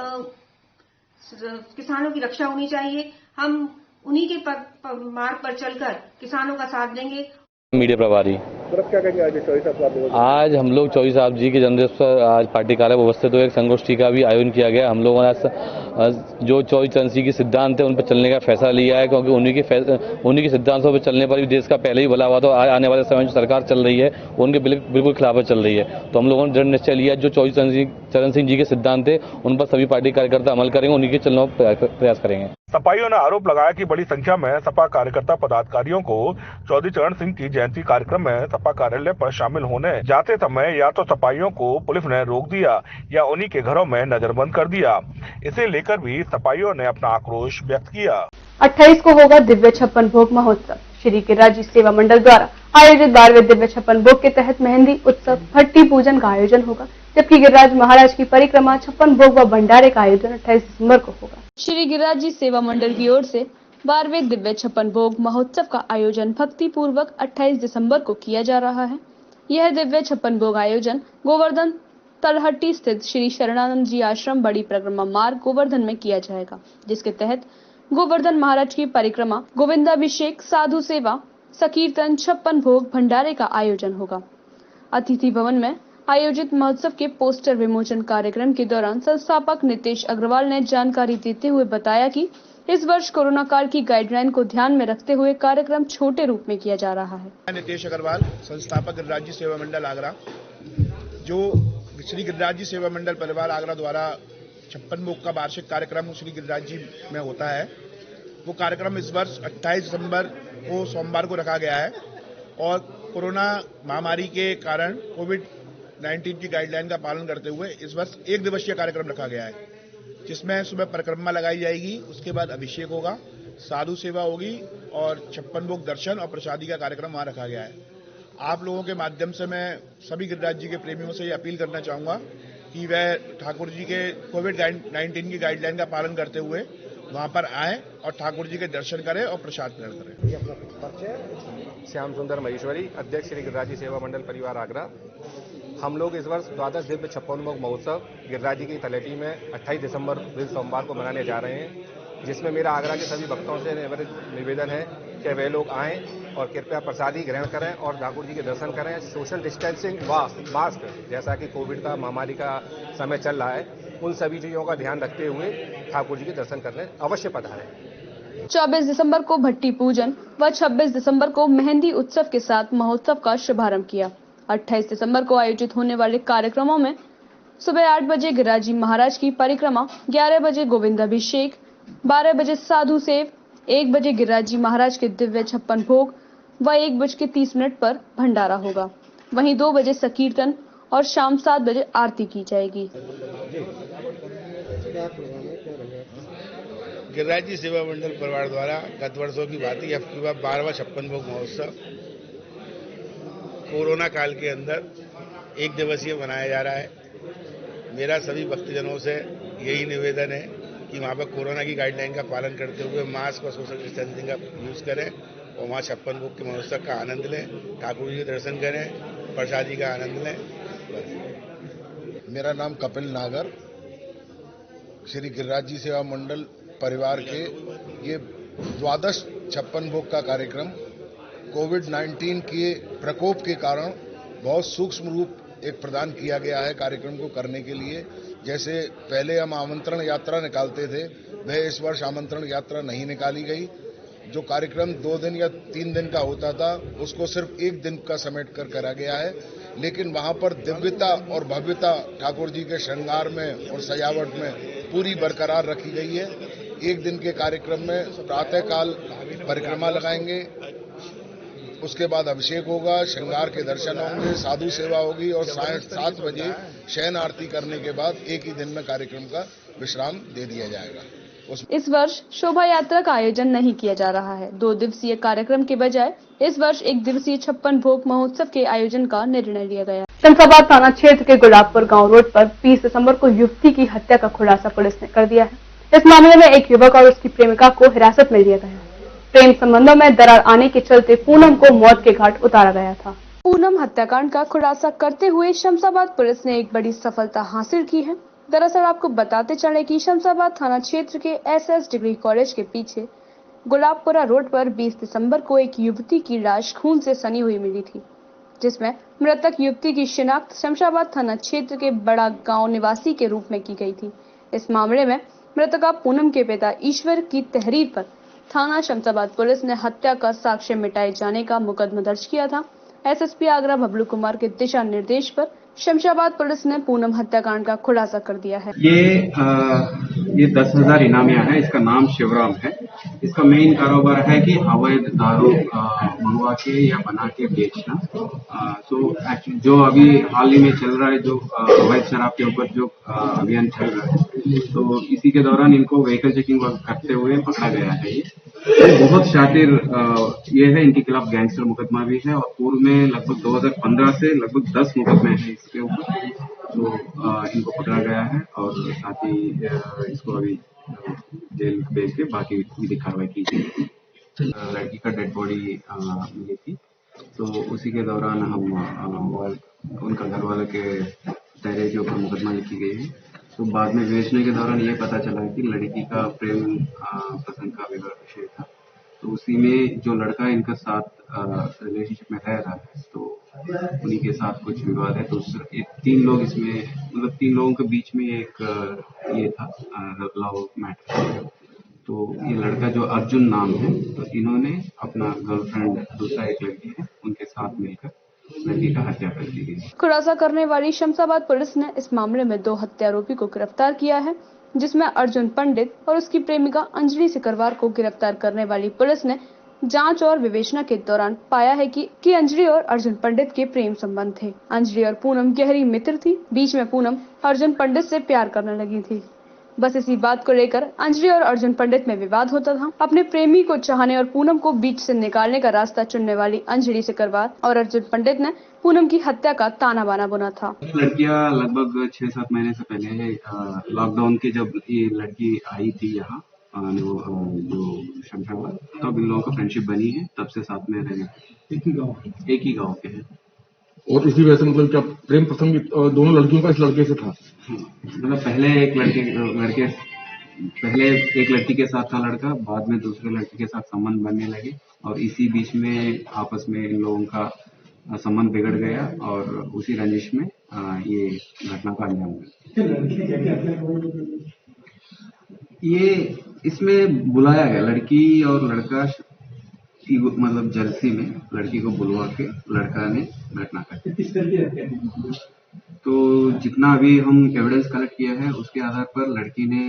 किसानों की रक्षा होनी चाहिए। हम उन्हीं के मार्ग पर चलकर किसानों का साथ देंगे। मीडिया प्रभारी क्या कहेंगे आज हम लोग चौधरी साहब जी के जन्मदिन पर आज पार्टी कार्यालय उपस्थित हुए एक संगोष्ठी का भी आयोजन किया गया। हम लोगों ने जो चौधरी चरण सिंह के सिद्धांत है उन पर चलने का फैसला लिया है, क्योंकि उन्हीं के सिद्धांतों पर चलने पर भी देश का पहले ही भला हुआ। तो आने वाले समय में जो सरकार चल रही है उनके बिल्कुल खिलाफ चल रही है। तो हम लोगों ने दृढ़ निश्चय लिया जो चौधरी चरण सिंह जी के सिद्धांत है उन पर सभी पार्टी कार्यकर्ता अमल करेंगे, उन्हीं के चलने का प्रयास करेंगे। सपाइयों ने आरोप लगाया कि बड़ी संख्या में सपा कार्यकर्ता पदाधिकारियों को चौधरी चरण सिंह की जयंती कार्यक्रम में सपा कार्यालय पर शामिल होने जाते समय या तो सपाइयों को पुलिस ने रोक दिया या उन्हीं के घरों में नजरबंद कर दिया। इसे लेकर भी सपाइयों ने अपना आक्रोश व्यक्त किया। 28 को होगा दिव्य छप्पन भोग महोत्सव। श्री गिरिराज सेवा मंडल द्वारा आयोजित 12वें दिव्य छप्पन भोग के तहत मेहंदी उत्सव, भट्टी पूजन का आयोजन होगा, जबकि गिरिराज महाराज की परिक्रमा, छप्पन भोग व भंडारे का आयोजन 28 दिसंबर को होगा। श्री गिरिराज जी सेवा मंडल की ओर से 12वें दिव्य छप्पन भोग महोत्सव का आयोजन भक्ति पूर्वक 28 दिसंबर को किया जा रहा है। यह दिव्य छप्पन भोग आयोजन गोवर्धन तलहट्टी स्थित श्री शरणानंद जी आश्रम बड़ी परिक्रमा मार्ग गोवर्धन में किया जाएगा, जिसके तहत गोवर्धन महाराज की परिक्रमा, गोविंदाभिषेक, साधु सेवा, संकीर्तन, छप्पन भोग, भंडारे का आयोजन होगा। अतिथि भवन में आयोजित महोत्सव के पोस्टर विमोचन कार्यक्रम के दौरान संस्थापक नितेश अग्रवाल ने जानकारी देते हुए बताया कि इस वर्ष कोरोना काल की गाइडलाइन को ध्यान में रखते हुए कार्यक्रम छोटे रूप में किया जा रहा है। नितेश अग्रवाल, संस्थापक गिरिराज जी सेवा मंडल आगरा। जो श्री गिरिराज जी सेवा मंडल परिवार आगरा द्वारा छप्पन भोग का वार्षिक कार्यक्रम श्री गिरिराज जी में होता है, वो कार्यक्रम इस वर्ष 28 दिसंबर को सोमवार को रखा गया है और कोरोना महामारी के कारण कोविड 19 की गाइडलाइन का पालन करते हुए इस वर्ष 1 दिवसीय कार्यक्रम रखा गया है, जिसमें सुबह परिक्रमा लगाई जाएगी, उसके बाद अभिषेक होगा, साधु सेवा होगी और 56 भोग दर्शन और प्रसादी का कार्यक्रम वहां रखा गया है। आप लोगों के माध्यम से मैं सभी गिरिराज जी के प्रेमियों से ये अपील करना चाहूंगा कि वह ठाकुर जी के कोविड-19 की गाइडलाइन का पालन करते हुए वहां पर आएं और ठाकुर जी के दर्शन करें और प्रसाद ग्रहण करें। श्याम सुंदर महेश्वरी, अध्यक्ष श्री गिरिराज जी सेवा मंडल परिवार आगरा। हम लोग इस वर्ष द्वादश दिव्य 56 भोग महोत्सव गिरिराज जी की तलेटी में 28 दिसंबर दिन सोमवार को मनाने जा रहे हैं, जिसमें मेरा आगरा के सभी भक्तों से निवेदन है कि वे लोग आएं और कृपया प्रसादी ग्रहण करें और ठाकुर जी के दर्शन करें। सोशल डिस्टेंसिंग व मास्क, जैसा कि कोविड का महामारी का समय चल रहा है, उन सभी चीजों का ध्यान रखते हुए ठाकुर जी के दर्शन करने अवश्य पधारें। 24 दिसंबर को भट्टी पूजन व 26 दिसंबर को मेहंदी उत्सव के साथ महोत्सव का शुभारंभ किया। 28 दिसंबर को आयोजित होने वाले कार्यक्रमों में सुबह 8 बजे गिरिराज जी महाराज की परिक्रमा, 11 बजे गोविंदाभिषेक, 12 बजे साधु सेव, 1 बजे गिरिराज जी महाराज के दिव्य 56 भोग व 1:30 पर भंडारा होगा। वहीं 2 बजे संकीर्तन और शाम 7 बजे आरती की जाएगी। गिरिराज जी सेवा मंडल परिवार द्वारा गत वर्षों की भांति अब की बार 12वां 56 भोग महोत्सव कोरोना काल के अंदर 1 दिवसीय मनाया जा रहा है। मेरा सभी भक्तजनों से यही निवेदन है कि वहाँ पर कोरोना की गाइडलाइन का पालन करते हुए मास्क और सोशल डिस्टेंसिंग का यूज करें और वहाँ 56 भोग के महोत्सव का आनंद लें, ठाकुर जी के दर्शन करें, प्रसादी का आनंद लें। मेरा नाम कपिल नागर, श्री गिरिराज जी सेवा मंडल परिवार के ये द्वादश 56 भोग का कार्यक्रम कोविड-19 के प्रकोप के कारण बहुत सूक्ष्म रूप एक प्रदान किया गया है कार्यक्रम को करने के लिए। जैसे पहले हम आमंत्रण यात्रा निकालते थे, वह इस वर्ष आमंत्रण यात्रा नहीं निकाली गई। जो कार्यक्रम 2 दिन या 3 दिन का होता था, उसको सिर्फ 1 दिन का समेट कर करा गया है, लेकिन वहां पर दिव्यता और भव्यता ठाकुर जी के श्रृंगार में और सजावट में पूरी बरकरार रखी गई है। 1 दिन के कार्यक्रम में प्रातःकाल परिक्रमा लगाएंगे, उसके बाद अभिषेक होगा, श्रृंगार के दर्शन होंगे, साधु सेवा होगी और 7 बजे शयन आरती करने के बाद 1 ही दिन में कार्यक्रम का विश्राम दे दिया जाएगा। इस वर्ष शोभा यात्रा का आयोजन नहीं किया जा रहा है। 2 दिवसीय कार्यक्रम के बजाय इस वर्ष 1 दिवसीय 56 भोग महोत्सव के आयोजन का निर्णय लिया गया। शमशाबाद थाना क्षेत्र के गुलाबपुर गांव रोड पर 20 दिसंबर को युवती की हत्या का खुलासा पुलिस ने कर दिया है। इस मामले में एक युवक और उसकी प्रेमिका को हिरासत में लिया गया है। प्रेम संबंधों में दरार आने के चलते पूनम को मौत के घाट उतारा गया था। पूनम हत्याकांड का खुलासा करते हुए शमशाबाद पुलिस ने एक बड़ी सफलता हासिल की है। दरअसल आपको बताते चले कि शमशाबाद थाना क्षेत्र के SS डिग्री कॉलेज के पीछे गुलाबपुरा रोड पर 20 दिसंबर को एक युवती की लाश खून से सनी हुई मिली थी, जिसमें मृतक युवती की शिनाख्त शमशाबाद थाना क्षेत्र के बड़ा गांव निवासी के रूप में की गई थी। इस मामले में मृतका पूनम के पिता ईश्वर की तहरीर पर थाना शमशाबाद पुलिस ने हत्या का साक्ष्य मिटाए जाने का मुकदमा दर्ज किया था। SSP आगरा बबलू कुमार के दिशा निर्देश पर शमशाबाद पुलिस ने पूनम हत्याकांड का खुलासा कर दिया है। ये 10,000 इनामिया है। इसका नाम शिवराम है। इसका मेन कारोबार है कि अवैध दारू मंगवा के या बना के बेचना। एक्चुअली जो अभी हाल ही में चल रहा है, जो अवैध शराब के ऊपर जो अभियान चल रहा है, तो इसी के दौरान इनको व्हीकल चेकिंग करते हुए पकड़ा गया है। ये बहुत शातिर ये है। इनके खिलाफ गैंगस्टर मुकदमा भी है और पूर्व में लगभग 2015 से लगभग 10 मुकदमे हैं इसके ऊपर, तो इनको पकड़ा गया है और साथ ही इसको अभी जेल भेज के बाकी विधिक कार्रवाई की गई। लड़की का डेड बॉडी मिली थी, तो उसी के दौरान हम उनका घर वालों के दायरे के ऊपर मुकदमा लिखी गई है। तो बाद में बेचने के दौरान ये पता चला कि लड़की का प्रेम प्रसंग का विषय था। तो उसी में जो लड़का इनका साथ रिलेशनशिप में रह रहा है, तो उन्हीं के साथ कुछ विवाद है। तो 3 लोग इसमें, मतलब 3 लोगों के बीच में एक ये था लव मैटर। तो ये लड़का जो अर्जुन नाम है, तो इन्होंने अपना गर्लफ्रेंड दूसरा एक लड़की है, उनके साथ मिलकर लड़की का हत्या कर दी गई। खुलासा करने वाली शमशाबाद पुलिस ने इस मामले में 2 हत्या आरोपी को गिरफ्तार किया है, जिसमें अर्जुन पंडित और उसकी प्रेमिका अंजलि सिकरवार को गिरफ्तार करने वाली पुलिस ने जांच और विवेचना के दौरान पाया है कि अंजलि और अर्जुन पंडित के प्रेम संबंध थे। अंजलि और पूनम गहरी मित्र थी। बीच में पूनम अर्जुन पंडित से प्यार करने लगी थी। बस इसी बात को लेकर अंजलि और अर्जुन पंडित में विवाद होता था। अपने प्रेमी को चाहने और पूनम को बीच से निकालने का रास्ता चुनने वाली अंजलि से करवा और अर्जुन पंडित ने पूनम की हत्या का ताना बाना बुना था। लड़कियां लगभग 6-7 महीने से पहले लॉकडाउन के जब ये लड़की आई थी यहाँ जो शमशाबाद, तब इन लोगों का फ्रेंडशिप बनी है। तब से साथ में रहे। एक ही गाँव के हैं। और इसी वजह से मतलब क्या प्रेम प्रसंग दोनों लड़कियों का इस लड़के से था? मतलब पहले एक लड़की के साथ था लड़का, बाद में दूसरे लड़की के साथ संबंध बनने लगे और इसी बीच में आपस में इन लोगों का संबंध बिगड़ गया और उसी रंजिश में ये घटना का अंजाम हुआ। ये इसमें बुलाया गया लड़की और लड़का मतलब जर्सी में लड़की को बुलवा के लड़का ने घटना कर। तो जितना अभी हम एविडेंस कलेक्ट किया है उसके आधार पर लड़की ने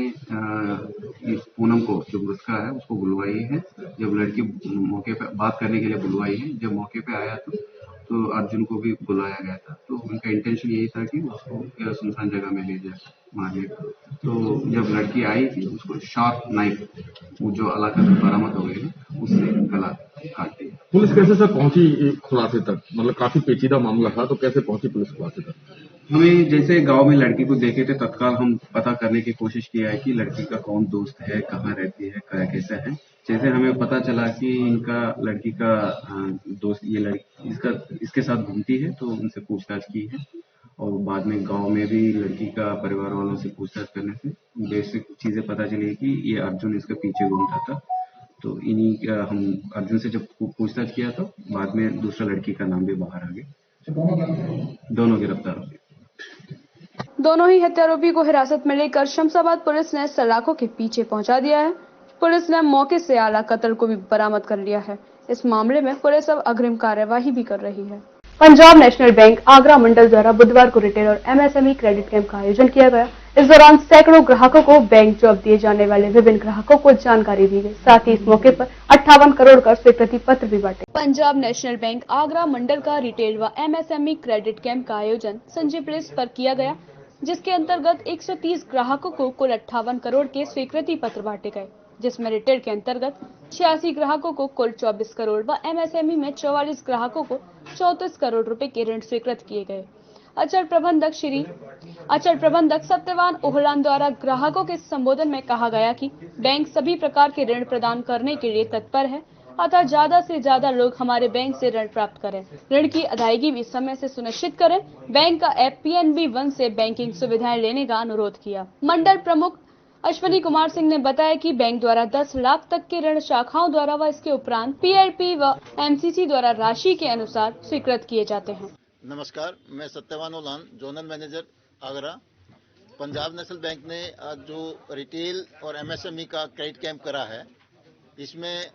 इस पूनम को जो मृतका है उसको बुलवाई है। जब लड़की मौके पे बात करने के लिए बुलवाई है, जब मौके पे आया तो अर्जुन को भी बुलाया गया था। तो उनका इंटेंशन यही था कि उसको सुनसान जगह में ले जाए मारने को। तो जब लड़की आई थी उसको शार्प नाइफ वो जो इलाका से बरामद हो गई है उससे गला काट दिया। पुलिस कैसे सर पहुंची खुलासे तक? मतलब काफी पेचीदा मामला था, तो कैसे पहुंची पुलिस खुलासे तक? हमें जैसे गांव में लड़की को देखे थे तत्काल हम पता करने की कोशिश किया है कि लड़की का कौन दोस्त है, कहाँ रहती है, कैसा है। जैसे हमें पता चला कि इनका लड़की का दोस्त ये लड़की इसके साथ घूमती है, तो उनसे पूछताछ की है और बाद में गांव में भी लड़की का परिवार वालों से पूछताछ करने से बेसिक चीजें पता चली कि ये अर्जुन इसके पीछे घूमता था। तो इन्हीं हम अर्जुन से जब पूछताछ किया तो बाद में दूसरा लड़की का नाम भी बाहर आ गया। दोनों गिरफ्तार हो गए। दोनों ही हत्यारोपी को हिरासत में लेकर शमशाबाद पुलिस ने सलाखों के पीछे पहुंचा दिया है। पुलिस ने मौके से आला कत्ल को भी बरामद कर लिया है। इस मामले में पुलिस अब अग्रिम कार्यवाही भी कर रही है। पंजाब नेशनल बैंक आगरा मंडल द्वारा बुधवार को रिटेल और एमएसएमई क्रेडिट कैंप का आयोजन किया गया। इस दौरान सैकड़ों ग्राहकों को बैंक जॉब दिए जाने वाले विभिन्न ग्राहकों को जानकारी दी गई। साथ ही इस मौके पर 58 करोड़ का स्वीकृति पत्र भी बांटे। पंजाब नेशनल बैंक आगरा मंडल का रिटेल व एमएसएमई क्रेडिट कैंप का आयोजन संजय प्लेस पर किया गया, जिसके अंतर्गत 130 ग्राहकों को कुल 58 करोड़ के स्वीकृति पत्र बांटे गए, जिसमें रिटेल के अंतर्गत 86 ग्राहकों को कुल 24 करोड़ व एमएसएमई में 44 ग्राहकों को 34 करोड़ रुपए के ऋण स्वीकृत किए गए। अचल प्रबंधक सत्यवान ओहलान द्वारा ग्राहकों के संबोधन में कहा गया कि बैंक सभी प्रकार के ऋण प्रदान करने के लिए तत्पर है, अतः ज्यादा से ज्यादा लोग हमारे बैंक से ऋण प्राप्त करें। ऋण की अदायगी भी समय से सुनिश्चित करें। बैंक का ऐप PNB One से बैंकिंग सुविधाएं लेने का अनुरोध किया। मंडल प्रमुख अश्विनी कुमार सिंह ने बताया कि बैंक द्वारा 10 लाख तक के ऋण शाखाओं द्वारा व इसके उपरांत PLP व MCC द्वारा राशि के अनुसार स्वीकृत किए जाते हैं। नमस्कार, मैं Satyavan Ohlan, zonal manager Agra. Punjab national bank ने आज जो रिटेल और MSME का क्रेडिट कैंप करा है, इसमें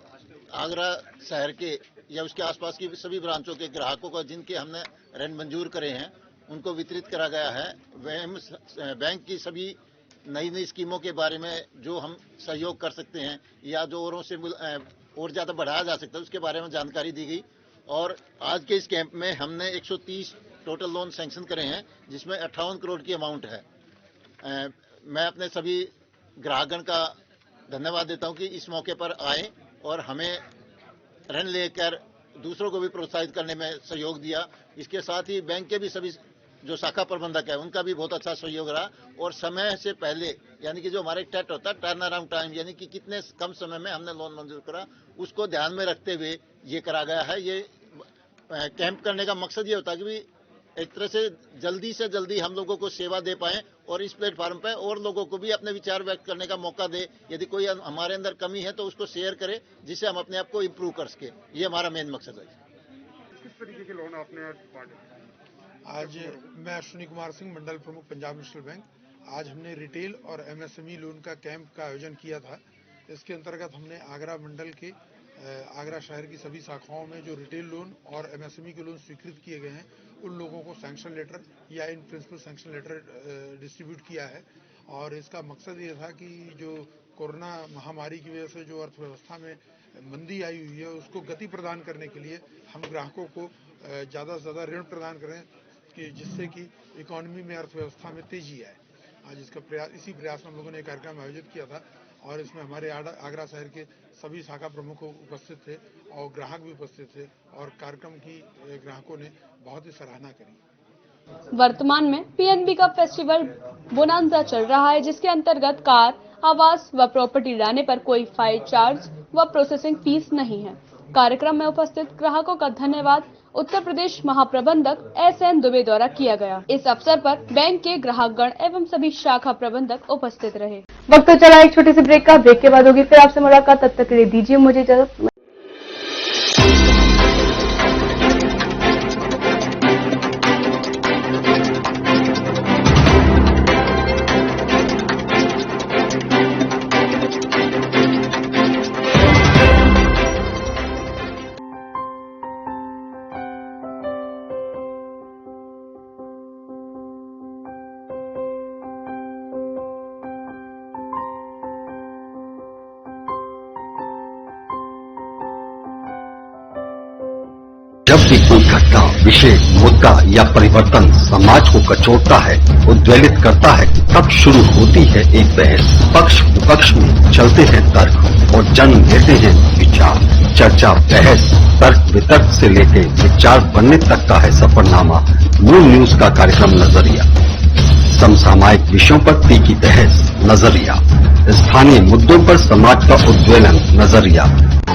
आगरा शहर के या उसके आसपास की सभी ब्रांचों के ग्राहकों को जिनके हमने ऋण मंजूर करे हैं उनको वितरित करा गया है। वह बैंक की सभी नई स्कीमों के बारे में जो हम सहयोग कर सकते हैं या जो औरों से और ज़्यादा बढ़ाया जा सकता है उसके बारे में जानकारी दी गई। और आज के इस कैंप में हमने 130 टोटल लोन सैंक्शन करे हैं, जिसमें 58 करोड़ की अमाउंट है। मैं अपने सभी ग्राहकगण का धन्यवाद देता हूं कि इस मौके पर आए और हमें ऋण लेकर दूसरों को भी प्रोत्साहित करने में सहयोग दिया। इसके साथ ही बैंक के भी सभी जो शाखा प्रबंधक है उनका भी बहुत अच्छा सहयोग रहा और समय से पहले यानी कि जो हमारे टेट होता है टर्न अराउंड टाइम, यानी कि कितने कम समय में हमने लोन मंजूर करा, उसको ध्यान में रखते हुए ये करा गया है। ये कैंप करने का मकसद ये होता है कि एक तरह से जल्दी हम लोगों को सेवा दे पाएं और इस प्लेटफॉर्म पे और लोगों को भी अपने विचार व्यक्त करने का मौका दे। यदि कोई हमारे अंदर कमी है तो उसको शेयर करें, जिससे हम अपने आप को इम्प्रूव कर सके। ये हमारा मेन मकसद है। किस तरीके के लोन आपने बांटे? आज मैं अश्विनी कुमार सिंह, मंडल प्रमुख पंजाब नेशनल बैंक। आज हमने रिटेल और MSME लोन का कैंप का आयोजन किया था। इसके अंतर्गत हमने आगरा मंडल के आगरा शहर की सभी शाखाओं में जो रिटेल लोन और MSME के लोन स्वीकृत किए गए हैं उन लोगों को सैंक्शन लेटर या in principle sanction letter distribute किया है। और इसका मकसद ये था कि जो कोरोना महामारी की वजह से जो अर्थव्यवस्था में मंदी आई हुई है उसको गति प्रदान करने के लिए हम ग्राहकों को ज़्यादा से ज़्यादा ऋण प्रदान करें कि जिससे कि इकोनॉमी में अर्थव्यवस्था में तेजी आए। आज इसका प्रयास, इसी प्रयास में हम लोगों ने एक कार्यक्रम आयोजित किया था और इसमें हमारे आगरा शहर के सभी शाखा प्रमुख उपस्थित थे और ग्राहक भी उपस्थित थे और कार्यक्रम की ग्राहकों ने बहुत ही सराहना करी। वर्तमान में पीएनबी का फेस्टिवल बोनांजा चल रहा है, जिसके अंतर्गत कार, आवास व प्रॉपर्टी लाने पर कोई फाइल चार्ज व प्रोसेसिंग फीस नहीं है। कार्यक्रम में उपस्थित ग्राहकों का धन्यवाद उत्तर प्रदेश महाप्रबंधक SN दुबे द्वारा किया गया। इस अवसर पर बैंक के ग्राहकगण एवं सभी शाखा प्रबंधक उपस्थित रहे। वक्त तो चला एक छोटी सी ब्रेक का। ब्रेक के बाद होगी फिर आपसे मुलाकात। तब तक के लिए दीजिए मुझे इजाजत। जब भी कोई घटना, विषय, मुद्दा या परिवर्तन समाज को कचोटता है, उद्वेलित करता है, तब शुरू होती है एक बहस। पक्ष विपक्ष में चलते हैं तर्क और जन्म लेते हैं विचार। चर्चा, बहस, तर्क वितर्क से लेकर विचार बनने तक का है सफरनामा मूल न्यूज का कार्यक्रम नजरिया। समसामयिक विषयों पर तीखी बहस, नजरिया। स्थानीय मुद्दों पर समाज का उद्वेलन, नजरिया।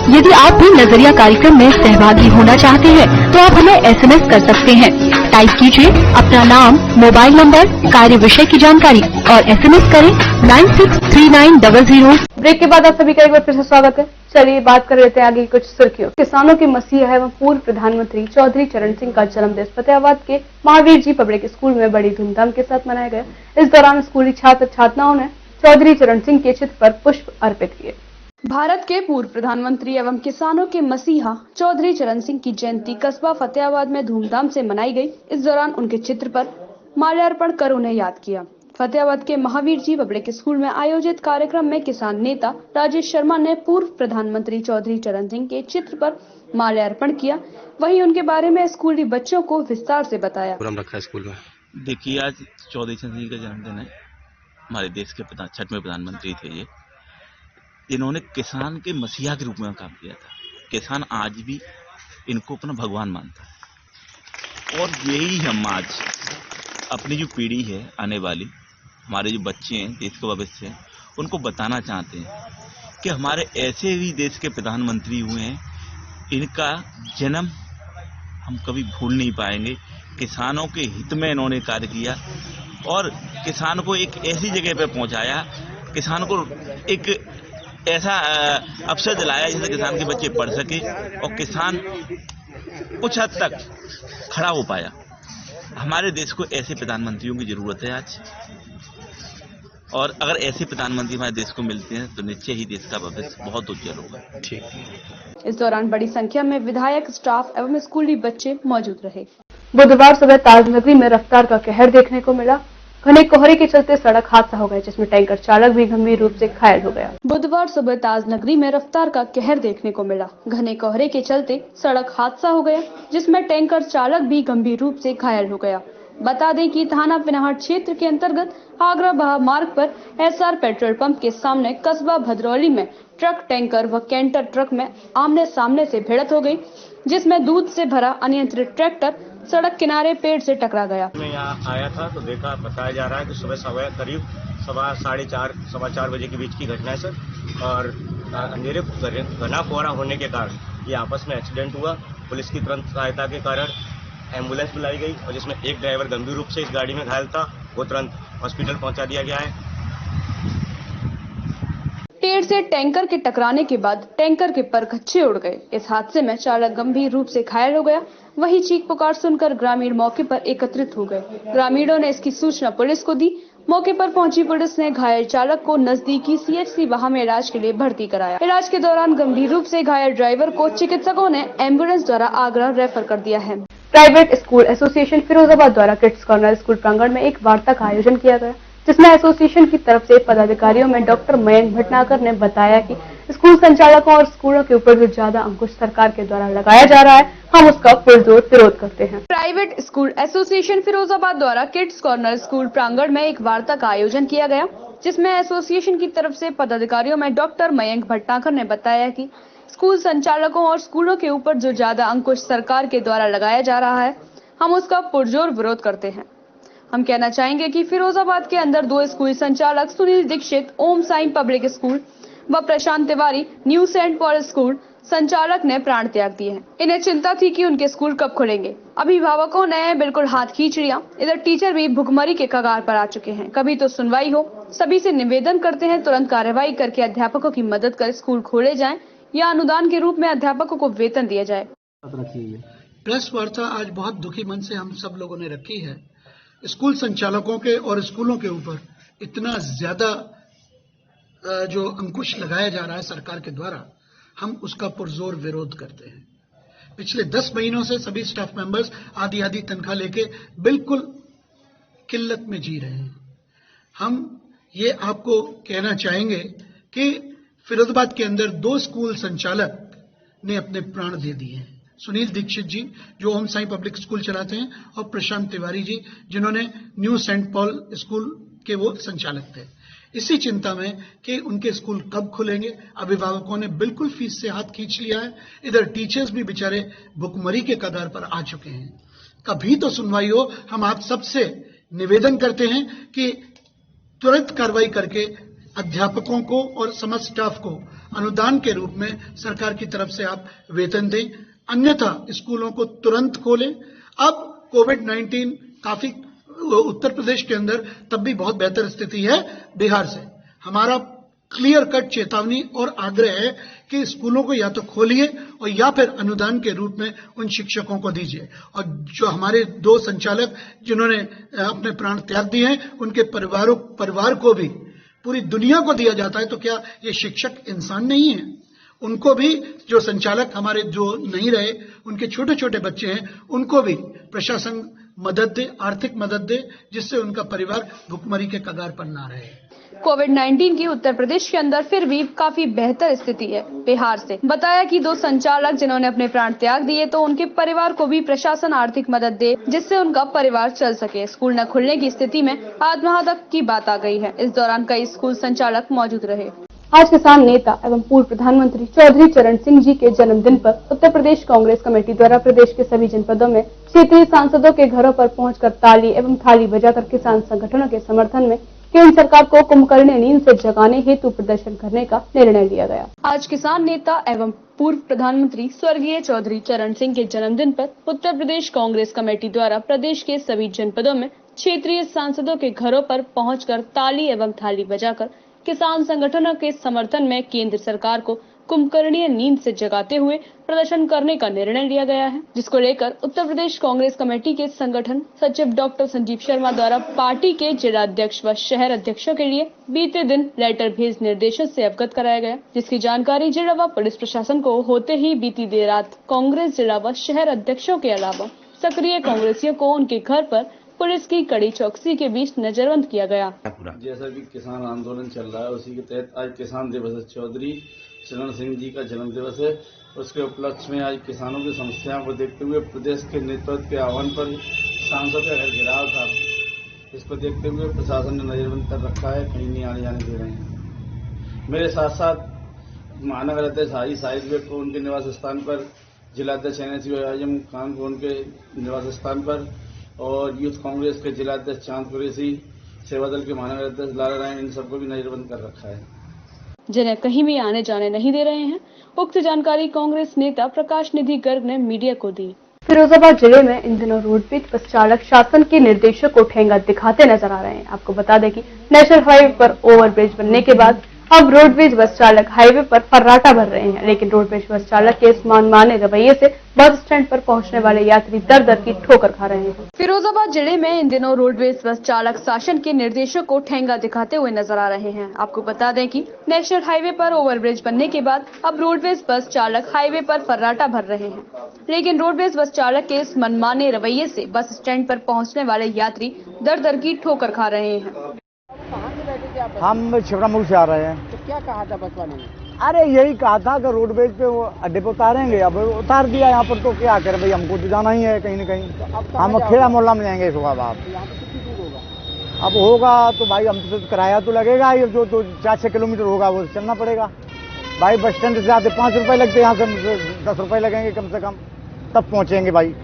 यदि आप भी नजरिया कार्यक्रम में सहभागी होना चाहते हैं तो आप हमें SMS कर सकते हैं। टाइप कीजिए अपना नाम, मोबाइल नंबर, कार्य विषय की जानकारी और SMS करें 963900। ब्रेक के बाद आप सभी का एक बार फिर से स्वागत है। चलिए बात कर लेते हैं आगे कुछ सुर्खियों। किसानों के मसीहा एवं पूर्व प्रधानमंत्री चौधरी चरण सिंह का जन्मदिन फतेहाबाद के महावीर जी पब्लिक स्कूल में बड़ी धूमधाम के साथ मनाया गया। इस दौरान स्कूली छात्र छात्राओं ने चौधरी चरण सिंह के चित्र पर पुष्प अर्पित किए। भारत के पूर्व प्रधानमंत्री एवं किसानों के मसीहा चौधरी चरण सिंह की जयंती कस्बा फतेहाबाद में धूमधाम से मनाई गई। इस दौरान उनके चित्र पर माल्यार्पण कर उन्हें याद किया। फतेहाबाद के महावीर जी पब्लिक स्कूल में आयोजित कार्यक्रम में किसान नेता राजेश शर्मा ने पूर्व प्रधानमंत्री चौधरी चरण सिंह के चित्र पर माल्यार्पण किया। वहीं उनके बारे में स्कूली बच्चों को विस्तार से बताया। रखा स्कूल में देखिए, आज चौधरी चरण सिंह का जन्मदिन है। हमारे देश के 6वें प्रधानमंत्री थे ये। इन्होंने किसान के मसीहा के रूप में काम किया था। किसान आज भी इनको अपना भगवान मानता है और यही हम आज अपनी जो पीढ़ी है आने वाली, हमारे जो बच्चे हैं, देश के भविष्य हैं, उनको बताना चाहते हैं कि हमारे ऐसे भी देश के प्रधानमंत्री हुए हैं, इनका जन्म हम कभी भूल नहीं पाएंगे। किसानों के हित में इन्होंने कार्य किया और किसान को एक ऐसी जगह पे पहुंचाया, किसान को एक ऐसा अवसर दिलाया जिससे किसान के बच्चे पढ़ सके और किसान कुछ हद तक खड़ा हो पाया। हमारे देश को ऐसे प्रधानमंत्रियों की जरूरत है आज, और अगर ऐसे प्रधानमंत्री हमारे देश को मिलते हैं तो निश्चय ही देश का भविष्य बहुत उज्जवल होगा। ठीक। इस दौरान बड़ी संख्या में विधायक, स्टाफ एवं स्कूली बच्चे मौजूद रहे। बुधवार सुबह ताजनगरी में रफ्तार का कहर देखने को मिला। घने कोहरे के चलते सड़क हादसा हो गया, जिसमें टैंकर चालक भी गंभीर रूप से घायल हो गया। बुधवार सुबह ताजनगरी में रफ्तार का कहर देखने को मिला। घने कोहरे के चलते सड़क हादसा हो गया, जिसमें टैंकर चालक भी गंभीर रूप से घायल हो गया। बता दें कि थाना पिनाहट क्षेत्र के अंतर्गत आगरा बहा मार्ग पर SR पेट्रोल पंप के सामने कस्बा भदरौली में ट्रक, टैंकर व कैंटर ट्रक में आमने सामने से भिड़ंत हो गई, जिसमें दूध से भरा अनियंत्रित ट्रैक्टर सड़क किनारे पेड़ से टकरा गया। मैं यहाँ आया था तो देखा, बताया जा रहा है कि सुबह करीब 4:30 बजे के बीच की घटना है सर। और अंधेरे घना कोहरा होने के कारण ये आपस में एक्सीडेंट हुआ। पुलिस की तुरंत सहायता के कारण एम्बुलेंस बुलाई गई और जिसमें एक ड्राइवर गंभीर रूप से इस गाड़ी में घायल था, वो तुरंत हॉस्पिटल पहुंचा दिया गया है। पेड़ से टैंकर के टकराने के बाद टैंकर के परखच्चे उड़ गए। इस हादसे में चालक गंभीर रूप से घायल हो गया। वहीं चीख पुकार सुनकर ग्रामीण मौके पर एकत्रित हो गए। ग्रामीणों ने इसकी सूचना पुलिस को दी। मौके पर पहुंची पुलिस ने घायल चालक को नजदीकी CHC बहा में इलाज के लिए भर्ती कराया। इलाज के दौरान गंभीर रूप से घायल ड्राइवर को चिकित्सकों ने एम्बुलेंस द्वारा आगरा रेफर कर दिया है। प्राइवेट स्कूल एसोसिएशन फिरोजाबाद द्वारा किड्स कॉर्नर स्कूल प्रांगण में एक वार्ता का आयोजन किया गया, जिसमें एसोसिएशन की तरफ से पदाधिकारियों में डॉक्टर मयंक भटनागर ने बताया कि स्कूल संचालकों और स्कूलों के ऊपर जो ज्यादा अंकुश सरकार के द्वारा लगाया जा रहा है, हम उसका पुरजोर विरोध करते हैं। प्राइवेट स्कूल एसोसिएशन फिरोजाबाद द्वारा किड्स कॉर्नर स्कूल प्रांगण में एक वार्ता का आयोजन किया गया, जिसमें एसोसिएशन की तरफ से पदाधिकारियों में डॉक्टर मयंक भटनागर ने बताया कि स्कूल संचालकों और स्कूलों के ऊपर जो ज्यादा अंकुश सरकार के द्वारा लगाया जा रहा है, हम उसका पुरजोर विरोध करते हैं। हम कहना चाहेंगे कि फिरोजाबाद के अंदर 2 स्कूल संचालक सुनील दीक्षित ओम साई पब्लिक स्कूल व Prashant Tiwari new Saint Paul school संचालक ने प्राण त्याग दिए हैं। इन्हें चिंता थी कि उनके स्कूल कब खुलेंगे। अभिभावकों ने बिल्कुल हाथ खींच लिया। इधर टीचर भी भुखमरी के कगार पर आ चुके हैं। कभी तो सुनवाई हो। सभी से निवेदन करते हैं तुरंत कार्यवाही करके अध्यापकों की मदद कर स्कूल खोले जाएं या अनुदान के रूप में अध्यापकों को वेतन दिया जाए। प्रेस वार्ता आज बहुत दुखी मन से हम सब लोगों ने रखी है। स्कूल संचालकों के और स्कूलों के ऊपर इतना ज्यादा जो अंकुश लगाया जा रहा है सरकार के द्वारा, हम उसका पुरजोर विरोध करते हैं। पिछले 10 महीनों से सभी स्टाफ मेंबर्स आधी तनख्वाह लेके बिल्कुल किल्लत में जी रहे हैं। हम ये आपको कहना चाहेंगे कि फिरोजाबाद के अंदर 2 स्कूल संचालक ने अपने प्राण दे दिए हैं। सुनील दीक्षित जी जो ओम साई पब्लिक स्कूल चलाते हैं, और प्रशांत तिवारी जी जिन्होंने न्यू सेंट पॉल स्कूल के वो संचालक थे। इसी चिंता में कि उनके स्कूल कब खुलेंगे, अभिभावकों ने बिल्कुल फीस से हाथ खींच लिया है। इधर टीचर्स भी बेचारे भुखमरी के कगार पर आ चुके हैं। कभी तो सुनवाई हो। हम आप सबसे निवेदन करते हैं कि तुरंत कार्रवाई करके अध्यापकों को और समस्त स्टाफ को अनुदान के रूप में सरकार की तरफ से आप वेतन दें, अन्यथा स्कूलों को तुरंत खोलें। अब कोविड-19 काफी उत्तर प्रदेश के अंदर तब भी बहुत बेहतर स्थिति है बिहार से। हमारा क्लियर कट चेतावनी और आग्रह है कि स्कूलों को या तो खोलिए और या फिर अनुदान के रूप में उन शिक्षकों को दीजिए। और जो हमारे 2 संचालक जिन्होंने अपने प्राण त्याग दिए हैं, उनके परिवार को भी पूरी दुनिया को दिया जाता है, तो क्या ये शिक्षक इंसान नहीं है? उनको भी, जो संचालक हमारे जो नहीं रहे, उनके छोटे छोटे बच्चे हैं, उनको भी प्रशासन मदद दे, आर्थिक मदद दे, जिससे उनका परिवार भुखमरी के कगार पर ना रहे। कोविड-19 की उत्तर प्रदेश के अंदर फिर भी काफी बेहतर स्थिति है बिहार से। बताया कि 2 संचालक जिन्होंने अपने प्राण त्याग दिए, तो उनके परिवार को भी प्रशासन आर्थिक मदद दे, जिससे उनका परिवार चल सके। स्कूल न खुलने की स्थिति में आत्महत्या की बात आ गई है। इस दौरान कई स्कूल संचालक मौजूद रहे। आज किसान नेता एवं पूर्व प्रधानमंत्री चौधरी चरण सिंह जी के जन्मदिन पर उत्तर प्रदेश कांग्रेस कमेटी द्वारा प्रदेश के सभी जनपदों में क्षेत्रीय सांसदों के घरों पर पहुंचकर ताली एवं थाली बजाकर किसान संगठनों के समर्थन में केंद्र सरकार को कुंभकर्ण नींद से जगाने हेतु प्रदर्शन करने का निर्णय लिया गया। आज किसान नेता एवं पूर्व प्रधानमंत्री स्वर्गीय चौधरी चरण सिंह के जन्मदिन पर उत्तर प्रदेश कांग्रेस कमेटी द्वारा प्रदेश के सभी जनपदों में क्षेत्रीय सांसदों के घरों पर पहुंचकर ताली एवं थाली बजाकर किसान संगठनों के समर्थन में केंद्र सरकार को कुंभकर्णीय नींद से जगाते हुए प्रदर्शन करने का निर्णय लिया गया है, जिसको लेकर उत्तर प्रदेश कांग्रेस कमेटी के संगठन सचिव डॉक्टर संजीव शर्मा द्वारा पार्टी के जिला अध्यक्ष व शहर अध्यक्षों के लिए बीते दिन लेटर भेज निर्देशों से अवगत कराया गया, जिसकी जानकारी जिला व पुलिस प्रशासन को होते ही बीती देर रात कांग्रेस जिला व शहर अध्यक्षों के अलावा सक्रिय कांग्रेसियों को उनके घर पर पुलिस की कड़ी चौकसी के बीच नजरबंद किया गया। जैसा कि किसान आंदोलन चल रहा है, उसी के तहत आज किसान दिवस है। चौधरी चरण सिंह जी का जन्म दिवस है। उसके उपलक्ष्य में आज किसानों की समस्याओं को देखते हुए प्रदेश के नेतृत्व के आह्वान पर सांसद का घर घेराव था। इसको देखते हुए प्रशासन ने नजरबंद कर रखा है, कहीं नहीं आने जाने दे रहे हैं। मेरे साथ साथ महानगर अध्यक्ष हाजी साहिब को उनके निवास स्थान पर, जिलाध्यक्ष NSU आजम खान को उनके निवास स्थान पर, और यूथ कांग्रेस के जिलाध्यक्ष चांद कुरैशी, सेवा दल के महानगर अध्यक्ष लाला राय, इन सबको भी नजरबंद कर रखा है, जिन्हें कहीं भी आने जाने नहीं दे रहे हैं। उक्त जानकारी कांग्रेस नेता प्रकाश निधि गर्ग ने मीडिया को दी। फिरोजाबाद जिले में इन दिनों रोडवेज बस चालक शासन के निर्देशों को ठेंगा दिखाते नजर आ रहे हैं। आपको बता दें कि नेशनल हाईवे पर ओवरब्रिज बनने के बाद अब रोडवेज बस चालक हाईवे पर फर्राटा भर रहे हैं, लेकिन रोडवेज बस चालक के इस मनमाने रवैये से बस स्टैंड पर पहुंचने वाले यात्री दर दर की ठोकर खा रहे हैं। फिरोजाबाद जिले में इन दिनों रोडवेज बस चालक शासन के निर्देशों को ठेंगा दिखाते हुए नजर आ रहे हैं। आपको बता दें कि नेशनल हाईवे पर ओवरब्रिज बनने के बाद अब रोडवेज बस चालक हाईवे पर फर्राटा भर रहे हैं, लेकिन रोडवेज बस चालक के इस मनमाने रवैये से बस स्टैंड पर पहुँचने वाले यात्री दर दर की ठोकर खा रहे हैं। हम शिवरामपुर से आ रहे हैं। तो क्या कहा था बस वाले ने? अरे यही कहा था कि रोडवेज पे वो अड्डे पे उतारेंगे, अब उतार दिया यहाँ पर, तो क्या करें भाई, हमको तो जाना ही है कहीं न कहीं। तो हम खेड़ा मोहल्ला में जाएंगे सुबह बाद। यहाँ पे कितनी दूर होगा? अब होगा तो भाई हम तो किराया तो लगेगा, ये जो 4-6 किलोमीटर होगा वो चलना पड़ेगा भाई। बस स्टैंड से आते 5 रुपए लगते, यहाँ से 10 रुपए लगेंगे कम से कम, तब पहुँचेंगे भाई।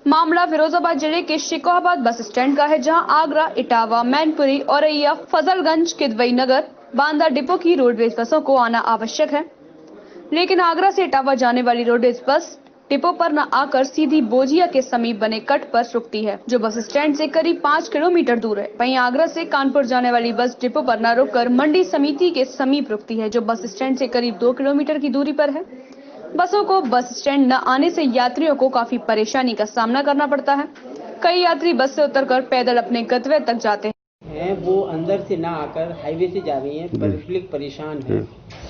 मामला फिरोजाबाद जिले के शिकोहाबाद बस स्टैंड का है, जहां आगरा, इटावा, मैनपुरी, औरैया, फजलगंज, किदवई नगर, बांदा डिपो की रोडवेज बसों को आना आवश्यक है, लेकिन आगरा से इटावा जाने वाली रोडवेज बस डिपो पर न आकर सीधी बोजिया के समीप बने कट पर रुकती है, जो बस स्टैंड से करीब 5 किलोमीटर दूर है। वहीं आगरा से कानपुर जाने वाली बस डिपो पर न रुककर मंडी समिति के समीप रुकती है, जो बस स्टैंड से करीब 2 किलोमीटर की दूरी पर है। बसों को बस स्टैंड न आने से यात्रियों को काफी परेशानी का सामना करना पड़ता है। कई यात्री बस से उतरकर पैदल अपने गंतव्य तक जाते हैं, वो अंदर से ना आकर हाईवे से जा रही हैं, परेशान है।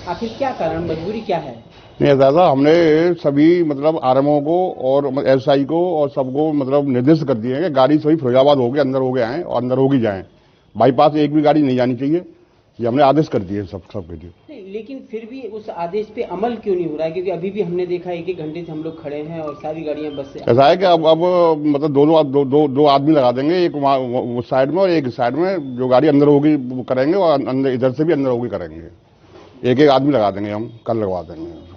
आखिर क्या कारण, मजबूरी क्या है? नहीं दादा, हमने सभी मतलब आरएमओ को और एसआई को और सबको मतलब निर्देश कर दिए हैं कि गाड़ी सभी फिरोजाबाद हो गए, अंदर हो गए आए और अंदर होगी जाएं, बाईपास एक भी गाड़ी नहीं जानी चाहिए, ये हमने आदेश कर दिए सबके लिए। लेकिन फिर भी उस आदेश पे अमल क्यों नहीं हो रहा है? क्योंकि अभी भी हमने देखा 1-1 घंटे से हम लोग खड़े हैं और सारी गाड़ियां बस से। ऐसा है कि अब मतलब दो आदमी लगा देंगे, एक वो साइड में और एक साइड में, जो गाड़ी अंदर होगी वो करेंगे और अंदर इधर से भी अंदर होगी करेंगे, एक आदमी लगा देंगे, हम कल लगवा देंगे।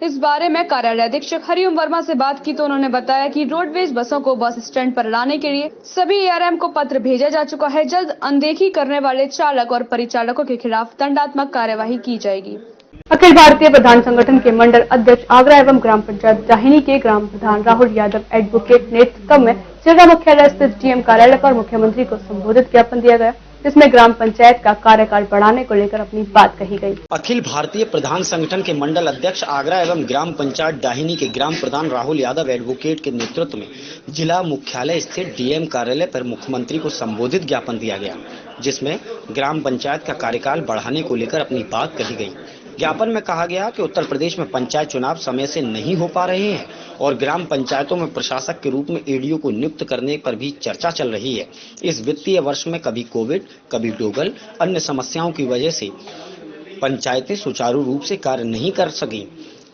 इस बारे में कार्यालय अधीक्षक हरिओम वर्मा से बात की तो उन्होंने बताया कि रोडवेज बसों को बस स्टैंड पर लाने के लिए सभी एआरएम को पत्र भेजा जा चुका है। जल्द अनदेखी करने वाले चालक और परिचालकों के खिलाफ दंडात्मक कार्यवाही की जाएगी। अखिल भारतीय प्रधान संगठन के मंडल अध्यक्ष आगरा एवं ग्राम पंचायत डाहिनी के ग्राम प्रधान राहुल यादव एडवोकेट नेतृत्व में जिला मुख्यालय स्थित डीएम कार्यालय पर मुख्यमंत्री को संबोधित ज्ञापन दिया गया, जिसमें ग्राम पंचायत का कार्यकाल बढ़ाने को लेकर अपनी बात कही गई। अखिल भारतीय प्रधान संगठन के मंडल अध्यक्ष आगरा एवं ग्राम पंचायत डाहिनी के ग्राम प्रधान राहुल यादव एडवोकेट के नेतृत्व में जिला मुख्यालय स्थित डीएम कार्यालय पर मुख्यमंत्री को संबोधित ज्ञापन दिया गया, जिसमें ग्राम पंचायत का कार्यकाल बढ़ाने को लेकर अपनी बात कही गई। ज्ञापन में कहा गया कि उत्तर प्रदेश में पंचायत चुनाव समय से नहीं हो पा रहे हैं और ग्राम पंचायतों में प्रशासक के रूप में एडीओ को नियुक्त करने पर भी चर्चा चल रही है। इस वित्तीय वर्ष में कभी कोविड, कभी डोगल, अन्य समस्याओं की वजह से पंचायतें सुचारू रूप से कार्य नहीं कर सकी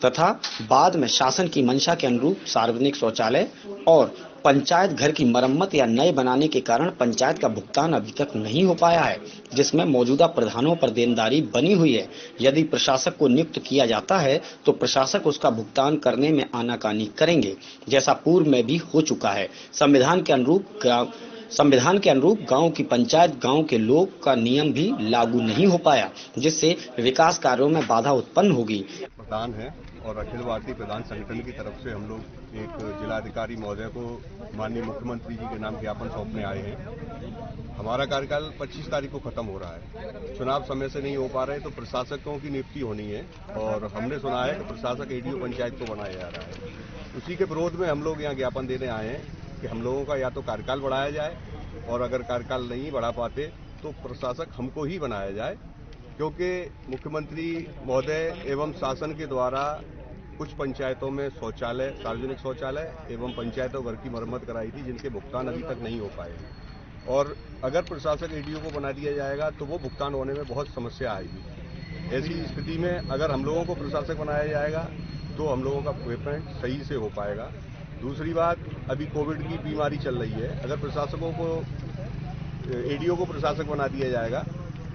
तथा बाद में शासन की मंशा के अनुरूप सार्वजनिक शौचालय और पंचायत घर की मरम्मत या नए बनाने के कारण पंचायत का भुगतान अभी तक नहीं हो पाया है, जिसमें मौजूदा प्रधानों पर देनदारी बनी हुई है। यदि प्रशासक को नियुक्त किया जाता है तो प्रशासक उसका भुगतान करने में आनाकानी करेंगे, जैसा पूर्व में भी हो चुका है। संविधान के अनुरूप गांव की पंचायत गांव के लोग का नियम भी लागू नहीं हो पाया, जिससे विकास कार्यों में बाधा उत्पन्न होगी। प्रधान है और अखिल भारतीय प्रधान संगठन की तरफ से हम लोग एक जिलाधिकारी महोदय को माननीय मुख्यमंत्री जी के नाम ज्ञापन सौंपने आए हैं। हमारा कार्यकाल 25 तारीख को खत्म हो रहा है, चुनाव समय से नहीं हो पा रहे तो प्रशासकों की नियुक्ति होनी है और हमने सुना है कि प्रशासक एडीओ पंचायत को बनाया जा रहा है। उसी के विरोध में हम लोग यहाँ ज्ञापन देने आए हैं कि हम लोगों का या तो कार्यकाल बढ़ाया जाए और अगर कार्यकाल नहीं बढ़ा पाते तो प्रशासक हमको ही बनाया जाए, क्योंकि मुख्यमंत्री महोदय एवं शासन के द्वारा कुछ पंचायतों में शौचालय, सार्वजनिक शौचालय एवं पंचायतों घर की मरम्मत कराई थी, जिनके भुगतान अभी तक नहीं हो पाए और अगर प्रशासक एडीओ को बना दिया जाएगा तो वो भुगतान होने में बहुत समस्या आएगी। ऐसी स्थिति में अगर हम लोगों को प्रशासक बनाया जाएगा तो हम लोगों का पेमेंट सही से हो पाएगा। दूसरी बात, अभी कोविड की बीमारी चल रही है, अगर प्रशासकों को एडीओ को प्रशासक बना दिया जाएगा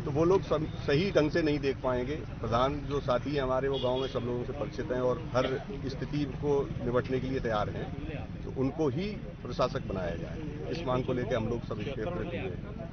तो वो लोग सही ढंग से नहीं देख पाएंगे। प्रधान जो साथी हैं हमारे वो गांव में सब लोगों से परिचित हैं और हर स्थिति को निपटने के लिए तैयार हैं, तो उनको ही प्रशासक बनाया जाए। इस मांग को लेकर हम लोग सब एकत्रित हुए हैं,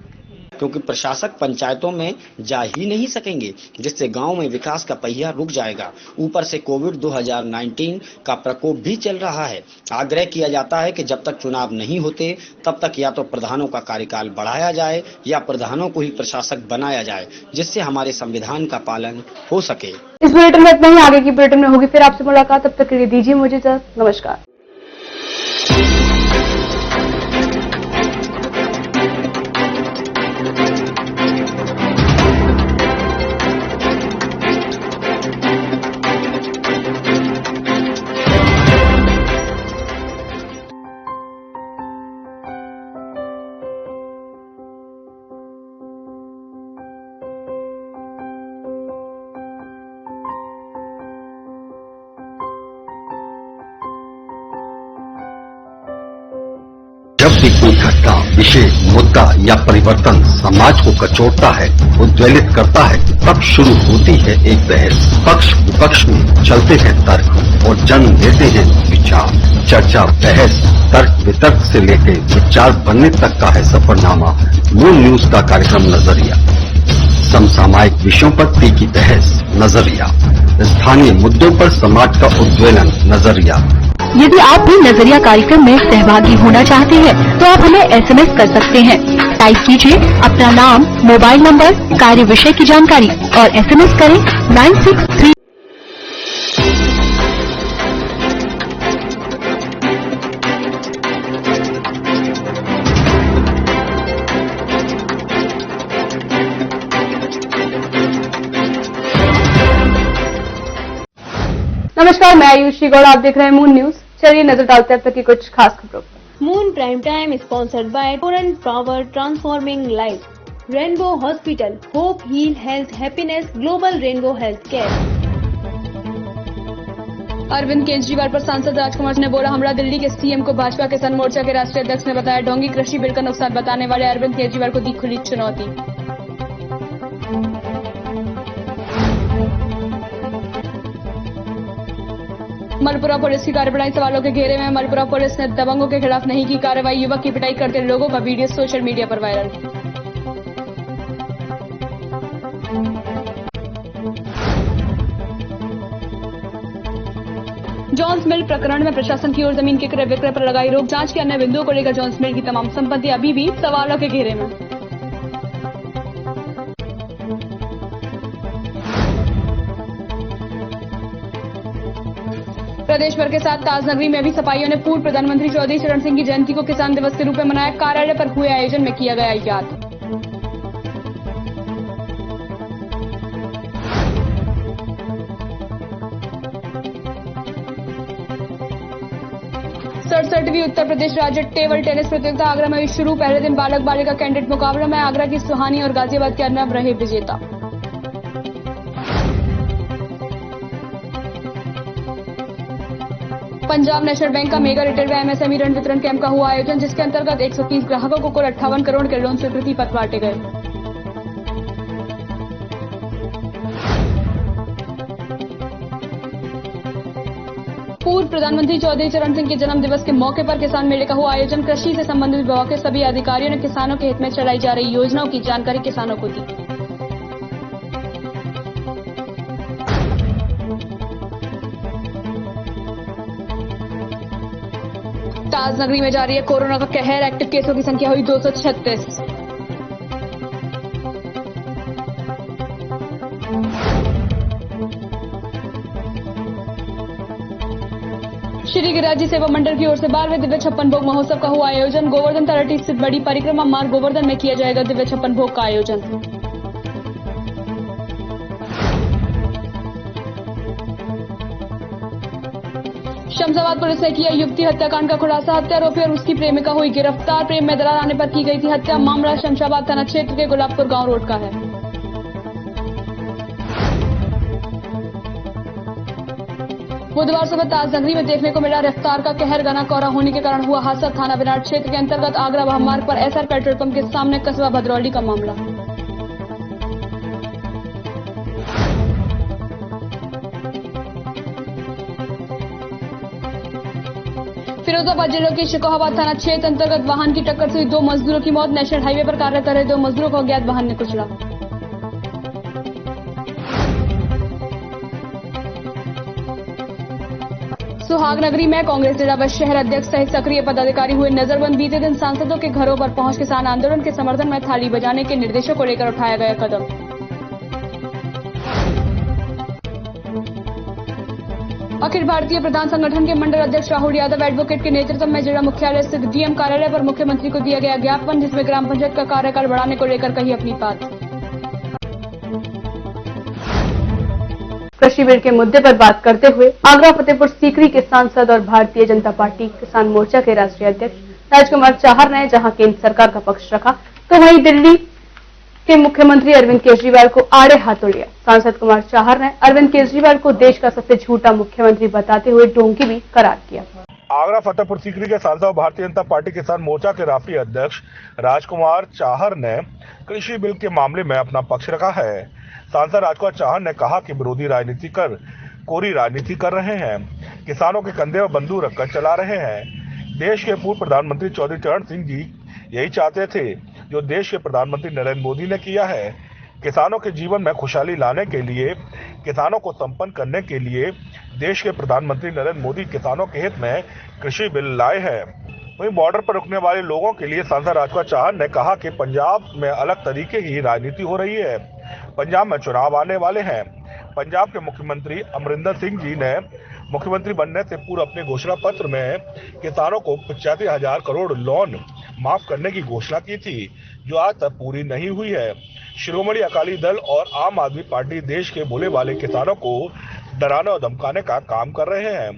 क्योंकि प्रशासक पंचायतों में जा ही नहीं सकेंगे, जिससे गांव में विकास का पहिया रुक जाएगा। ऊपर से कोविड 2019 का प्रकोप भी चल रहा है। आग्रह किया जाता है कि जब तक चुनाव नहीं होते तब तक या तो प्रधानों का कार्यकाल बढ़ाया जाए या प्रधानों को ही प्रशासक बनाया जाए, जिससे हमारे संविधान का पालन हो सके। इस बुलेटिन में इतना ही। आगे की बुलेटिन में होगी फिर आपसे मुलाकात, तब तक के लिए दीजिए मुझे इजाजत। नमस्कार। घटना, विषय, मुद्दा या परिवर्तन समाज को कचोटता है, उद्वेलित करता है, तब शुरू होती है एक बहस। पक्ष विपक्ष में चलते हैं तर्क और जन्म लेते हैं विचार। चर्चा, बहस, तर्क वितर्क से लेकर विचार बनने तक का है सफरनामा मून न्यूज का कार्यक्रम नजरिया। समसामयिक विषयों पर तीखी बहस, नजरिया। स्थानीय मुद्दों पर समाज का उद्वेलन, नजरिया। यदि आप भी नजरिया कार्यक्रम में सहभागी होना चाहते हैं तो आप हमें SMS कर सकते हैं। टाइप कीजिए अपना नाम, मोबाइल नंबर, कार्य विषय की जानकारी और SMS करें 963। नमस्कार, मैं आयुषी गौड़, आप देख रहे हैं मून न्यूज। चलिए नजर डालते हैं अब तक की कुछ खास खबरों पर। Moon prime time sponsored by Torrent Power transforming life, Rainbow Hospital, hope heal health happiness, Global Rainbow Health Care. Arvind Kejriwal पर सांसद राजकुमार ने बोला हमला। दिल्ली के सीएम को भाजपा किसान मोर्चा के राष्ट्रीय अध्यक्ष ने बताया ढोंगी। कृषि बिल का नुकसान बताने वाले अरविंद केजरीवाल को दी खुली चुनौती। मलपुरा पुलिस की कार्यवाही सवालों के घेरे में। मलपुरा पुलिस ने दबंगों के खिलाफ नहीं की कार्रवाई। युवक की पिटाई करते लोगों का वीडियो सोशल मीडिया पर वायरल। जॉन्स मिल प्रकरण में प्रशासन की ओर जमीन के क्रय विक्रय पर लगाई रोक। जांच के अन्य बिंदुओं को लेकर जॉन्स मिल की तमाम संपत्ति अभी भी सवालों के घेरे में। प्रदेश भर के साथ ताजनगरी में भी सपाइयों ने पूर्व प्रधानमंत्री चौधरी चरण सिंह की जयंती को किसान दिवस के रूप में मनाया। कार्यालय पर हुए आयोजन में किया गया याद। सड़सठवीं उत्तर प्रदेश राज्य टेबल टेनिस प्रतियोगिता आगरा में हुई शुरू। पहले दिन बालक बालिका कैंडिडेट मुकाबला में आगरा की सुहानी और गाजियाबाद के अर्नब रहे विजेता। पंजाब नेशनल बैंक का मेगा रिटेल व MSME ऋण वितरण कैंप का हुआ आयोजन, जिसके अंतर्गत 130 ग्राहकों को कुल 58 करोड़ के लोन स्वीकृति पत्र बांटे गए। पूर्व प्रधानमंत्री चौधरी चरण सिंह के जन्म दिवस के मौके पर किसान मेले का हुआ आयोजन। कृषि से संबंधित विभाग के सभी अधिकारियों ने किसानों के हित में चलाई जा रही योजनाओं की जानकारी किसानों को दी। ताजनगरी में जारी है कोरोना का कहर। एक्टिव केसों की संख्या हुई 236। श्री गिरिराज सेवा मंडल की ओर से 12वें दिव्य 56 भोग महोत्सव का हुआ आयोजन। गोवर्धन तलहटी स्थित बड़ी परिक्रमा मार्ग गोवर्धन में किया जाएगा दिव्य 56 भोग का आयोजन। शमशाबाद पुलिस ने किया युवती हत्याकांड का खुलासा। हत्यारोपी और उसकी प्रेमिका हुई गिरफ्तार। प्रेम में दरार आने पर की गई थी हत्या। मामला शमशाबाद थाना क्षेत्र के गुलाबपुर गांव रोड का है। बुधवार सुबह ताजनगरी में देखने को मिला रफ्तार का कहर। घना कोहरा होने के कारण हुआ हादसा। थाना विराट क्षेत्र के अंतर्गत आगरा महामार्ग पर SR पेट्रोल पंप के सामने कस्बा भद्रौली का मामला। फिरोजाबाद जिले के शिकोहाबाद थाना क्षेत्र अंतर्गत वाहन की टक्कर से हुई 2 मजदूरों की मौत। नेशनल हाईवे पर कार्य कर रहे 2 मजदूरों को अज्ञात वाहन ने कुचला। सुहागनगरी में कांग्रेस जिला व शहर अध्यक्ष सहित सक्रिय पदाधिकारी हुए नजरबंद। बीते दिन सांसदों के घरों पर पहुंच किसान आंदोलन के समर्थन में थाली बजाने के निर्देशों को लेकर उठाया गया कदम। अखिल भारतीय प्रधान संगठन के मंडल अध्यक्ष राहुल यादव एडवोकेट के नेतृत्व में जिला मुख्यालय स्थित DM कार्यालय पर मुख्यमंत्री को दिया गया ज्ञापन, जिसमें ग्राम पंचायत का कार्यकाल बढ़ाने को लेकर कही अपनी बात। कृषि बिल के मुद्दे पर बात करते हुए आगरा फतेहपुर सीकरी के सांसद और भारतीय जनता पार्टी किसान मोर्चा के राष्ट्रीय अध्यक्ष राजकुमार चाहर ने जहां केंद्र सरकार का पक्ष रखा, तो वहीं दिल्ली के मुख्यमंत्री अरविंद केजरीवाल को आड़े हाथों लिया। सांसद कुमार चाहर ने अरविंद केजरीवाल को देश का सबसे झूठा मुख्यमंत्री बताते हुए ढोंगी भी करार किया। आगरा फतेहपुर सीकरी के सांसद और भारतीय जनता पार्टी किसान मोर्चा के राष्ट्रीय अध्यक्ष राजकुमार चाहर ने कृषि बिल के मामले में अपना पक्ष रखा है। सांसद राजकुमार चाहर ने कहा कि विरोधी राजनीति कर कोरी राजनीति कर रहे हैं, किसानों के कंधे पर बंदूक रखकर चला रहे हैं। देश के पूर्व प्रधानमंत्री चौधरी चरण सिंह जी यही चाहते थे जो देश के प्रधानमंत्री नरेंद्र मोदी ने किया है। किसानों के जीवन में खुशहाली लाने के लिए, किसानों को संपन्न करने के लिए देश के प्रधानमंत्री नरेंद्र मोदी किसानों के हित में कृषि बिल लाए हैं। वहीं बॉर्डर पर रुकने वाले लोगों के लिए सांसद राजकुमार चाहर ने कहा कि पंजाब में अलग तरीके की राजनीति हो रही है। पंजाब में चुनाव आने वाले हैं। पंजाब के मुख्यमंत्री अमरिंदर सिंह जी ने मुख्यमंत्री बनने से पूर्व अपने घोषणा पत्र में किसानों को 85,000 करोड़ लोन माफ करने की घोषणा की थी, जो आज तक पूरी नहीं हुई है। शिरोमणि अकाली दल और आम आदमी पार्टी देश के भोले वाले किसानों को डराने और धमकाने का काम कर रहे हैं।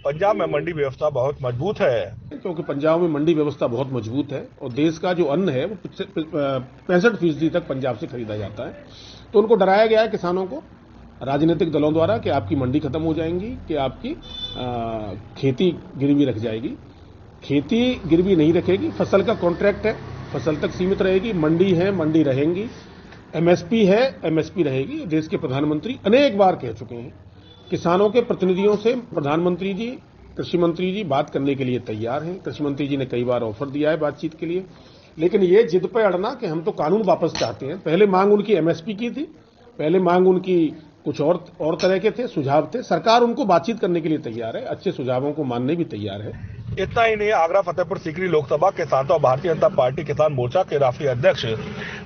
पंजाब में मंडी व्यवस्था बहुत मजबूत है, क्योंकि पंजाब में मंडी व्यवस्था बहुत मजबूत है और देश का जो अन्न है वो 65% तक पंजाब से खरीदा जाता है। तो उनको डराया गया है किसानों को राजनीतिक दलों द्वारा कि आपकी मंडी खत्म हो जाएंगी, कि आपकी खेती गिरवी रख जाएगी। खेती गिरवी नहीं रखेगी, फसल का कॉन्ट्रैक्ट है, फसल तक सीमित रहेगी, मंडी है, मंडी रहेंगी, एमएसपी है, एमएसपी रहेगी। देश के प्रधानमंत्री अनेक बार कह चुके हैं। किसानों के प्रतिनिधियों से प्रधानमंत्री जी, कृषि मंत्री जी बात करने के लिए तैयार हैं। कृषि मंत्री जी ने कई बार ऑफर दिया है बातचीत के लिए, लेकिन ये जिद पे अड़ना कि हम तो कानून वापस चाहते हैं। पहले मांग उनकी एमएसपी की थी, पहले मांग उनकी कुछ और तरह के थे, सुझाव थे। सरकार उनको बातचीत करने के लिए तैयार है, अच्छे सुझावों को मानने भी तैयार है। इतना ही नहीं, आगरा फतेहपुर सीकरी लोकसभा के सांसद और भारतीय जनता पार्टी किसान मोर्चा के राष्ट्रीय अध्यक्ष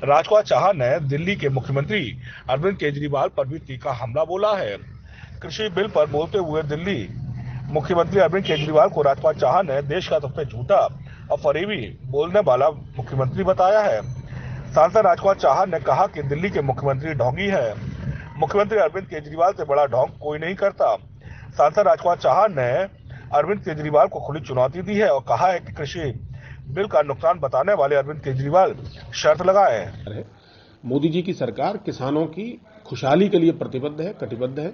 राजकुमार चाहर ने दिल्ली के मुख्यमंत्री अरविंद केजरीवाल पर भी तीखा हमला बोला है। कृषि बिल पर बोलते हुए दिल्ली मुख्यमंत्री अरविंद केजरीवाल को राजकुमार चाहर ने देश का सबसे झूठा और फरेबी बोलने वाला मुख्यमंत्री बताया है। सांसद राजकुमार चाहर ने कहा कि दिल्ली के मुख्यमंत्री ढोंगी है, मुख्यमंत्री अरविंद केजरीवाल से बड़ा ढोंग कोई नहीं करता। सांसद राजकुमार चाहर ने अरविंद केजरीवाल को खुली चुनौती दी है और कहा है कि कृषि बिल का नुकसान बताने वाले अरविंद केजरीवाल शर्त लगाए। मोदी जी की सरकार किसानों की खुशहाली के लिए प्रतिबद्ध है, कटिबद्ध है।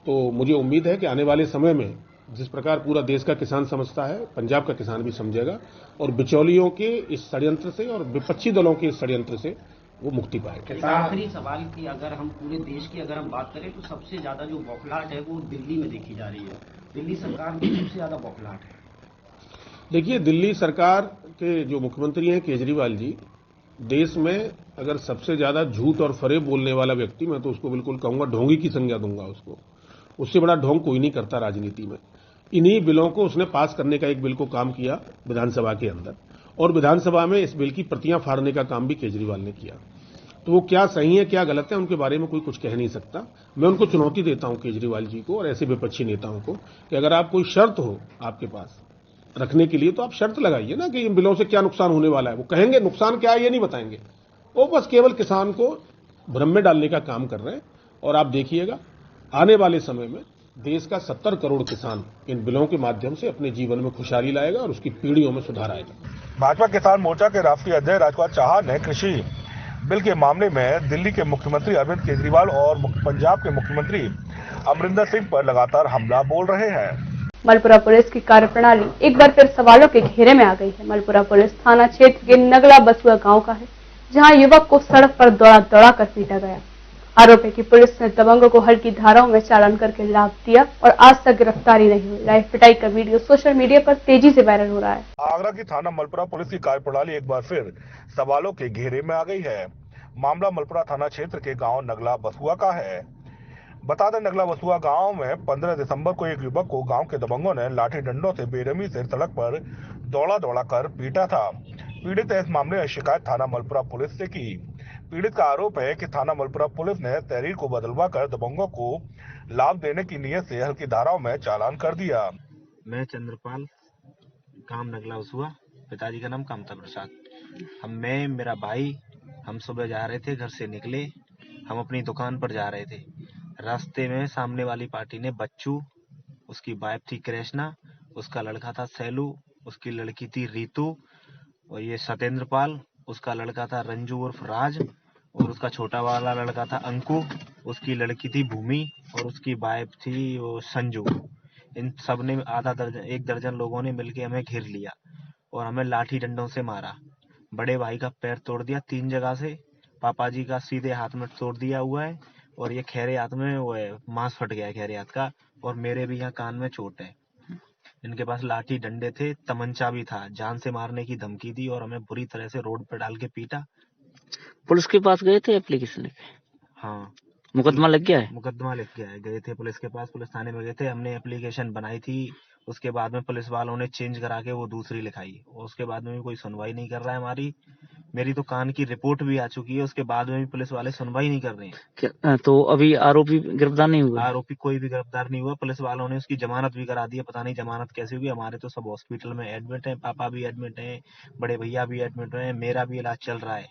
तो मुझे उम्मीद है कि आने वाले समय में जिस प्रकार पूरा देश का किसान समझता है, पंजाब का किसान भी समझेगा और बिचौलियों के इस षड्यंत्र से और विपक्षी दलों के इस षड्यंत्र से वो मुक्ति पाएगा। आखिरी सवाल की अगर हम पूरे देश की अगर हम बात करें तो सबसे ज्यादा जो बौखलाहट है वो दिल्ली में देखी जा रही है। दिल्ली सरकार में सबसे ज्यादा बौखलाहट है। देखिए, दिल्ली सरकार के जो मुख्यमंत्री हैं केजरीवाल जी, देश में अगर सबसे ज्यादा झूठ और फरेब बोलने वाला व्यक्ति, मैं तो उसको बिल्कुल कहूंगा ढोंगी की संज्ञा दूंगा उसको। उससे बड़ा ढोंग कोई नहीं करता राजनीति में। इन्हीं बिलों को उसने पास करने का एक बिल को काम किया विधानसभा के अंदर, और विधानसभा में इस बिल की प्रतियां फाड़ने का काम भी केजरीवाल ने किया। तो वो क्या सही है क्या गलत है उनके बारे में कोई कुछ कह नहीं सकता। मैं उनको चुनौती देता हूं केजरीवाल जी को और ऐसे विपक्षी नेताओं को कि अगर आप कोई शर्त हो आपके पास रखने के लिए तो आप शर्त लगाइए ना कि इन बिलों से क्या नुकसान होने वाला है। वो कहेंगे नुकसान क्या है ये नहीं बताएंगे, वो बस केवल किसान को भ्रम में डालने का काम कर रहे हैं। और आप देखिएगा आने वाले समय में देश का 70 करोड़ किसान इन बिलों के माध्यम से अपने जीवन में खुशहाली लाएगा और उसकी पीढ़ियों में सुधार आएगा। भाजपा किसान मोर्चा के राष्ट्रीय अध्यक्ष राजकुमार चाहर ने कृषि बिल के मामले में दिल्ली के मुख्यमंत्री अरविंद केजरीवाल और पंजाब के मुख्यमंत्री अमरिंदर सिंह पर लगातार हमला बोल रहे हैं। मलपुरा पुलिस की कार्यप्रणाली एक बार फिर सवालों के घेरे में आ गई है। मलपुरा पुलिस थाना क्षेत्र के नगला बसुआ गांव का है, जहां युवक को सड़क पर दौड़ा कर पीटा गया। आरोप है कि पुलिस ने दबंगों को हल्की धाराओं में चालान करके लाभ दिया और आज तक गिरफ्तारी नहीं हुई। लाइव पिटाई का वीडियो सोशल मीडिया पर तेजी से वायरल हो रहा है। आगरा की थाना मलपुरा पुलिस की कार्यप्रणाली एक बार फिर सवालों के घेरे में आ गई है। मामला मलपुरा थाना क्षेत्र के गांव नगला बसुआ का है। बता दें, नगला बसुआ गांव में 15 दिसंबर को एक युवक को गांव के दबंगों ने लाठी डंडों से बेरहमी से सड़क पर दौड़ा कर पीटा था। पीड़ित ने इस मामले में शिकायत थाना मलपुरा पुलिस से की। पीड़ित का आरोप है कि थाना मलपुरा पुलिस ने तहरीर को बदलवा कर दबंगों को लाभ देने की नीयत से हल्की धाराओं में चालान कर दिया। मैं चंद्रपाल, काम नगला बसुआ, पिताजी का नाम कामता प्रसाद। मैं मेरा भाई हम सुबह जा रहे थे, घर से निकले, हम अपनी दुकान पर जा रहे थे। रास्ते में सामने वाली पार्टी ने बच्चू, उसकी वाइफ थी कृष्णा, उसका लड़का था सैलू, उसकी लड़की थी रीतू और ये सत्येंद्रपाल, उसका लड़का था रंजू उर्फ राज और उसका छोटा वाला लड़का था अंकु, उसकी लड़की थी भूमि और उसकी वाइफ थी वो संजू। इन सब ने एक दर्जन लोगों ने मिलकर हमें घेर लिया और हमें लाठी डंडों से मारा। बड़े भाई का पैर तोड़ दिया 3 जगह से, पापा जी का सीधे हाथ में तोड़ दिया हुआ है और ये खैरे हाथ में वो है, मांस फट गया है खैरे हाथ का, और मेरे भी यहाँ कान में चोट है। इनके पास लाठी डंडे थे, तमंचा भी था, जान से मारने की धमकी दी और हमें बुरी तरह से रोड पर डाल के पीटा। पुलिस के पास गए थे एप्लीकेशन लेके? हाँ, मुकदमा लग गया है? मुकदमा लिख के आए, गए थे पुलिस के पास, पुलिस थाने में गए थे, हमने एप्लीकेशन बनाई थी। उसके बाद में पुलिस वालों ने चेंज करा के वो दूसरी लिखाई और उसके बाद में भी कोई सुनवाई नहीं कर रहा है हमारी। मेरी तो कान की रिपोर्ट भी आ चुकी है, उसके बाद में भी पुलिस वाले सुनवाई नहीं कर रहे हैं। क्या तो अभी आरोपी गिरफ्तार नहीं हुआ? आरोपी कोई भी गिरफ्तार नहीं हुआ। पुलिस वालों ने उसकी जमानत भी करा दी है, पता नहीं जमानत कैसे हुई। हमारे तो सब हॉस्पिटल में एडमिट हैं, पापा भी एडमिट हैं, बड़े भैया भी एडमिट हैं, मेरा भी इलाज चल रहा है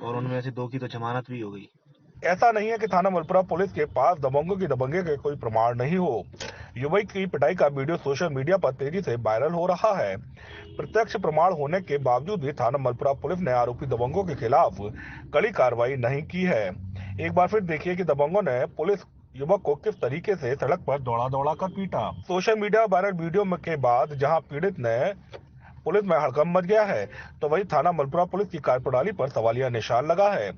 और उनमें से 2 की तो जमानत भी हो गई। ऐसा नहीं है कि थाना मलपुरा पुलिस के पास दबंगों की दबंगे के कोई प्रमाण नहीं हो। युवक की पिटाई का वीडियो सोशल मीडिया पर तेजी से वायरल हो रहा है। प्रत्यक्ष प्रमाण होने के बावजूद भी थाना मलपुरा पुलिस ने आरोपी दबंगों के खिलाफ कड़ी कार्रवाई नहीं की है। एक बार फिर देखिए कि दबंगों ने पुलिस युवक को किस तरीके से सड़क पर दौड़ा कर पीटा। सोशल मीडिया वायरल वीडियो के बाद जहां पीड़ित ने पुलिस में हड़कंप मच गया है, तो वही थाना मलपुरा पुलिस की कार्यप्रणाली पर सवालिया निशान लगा है।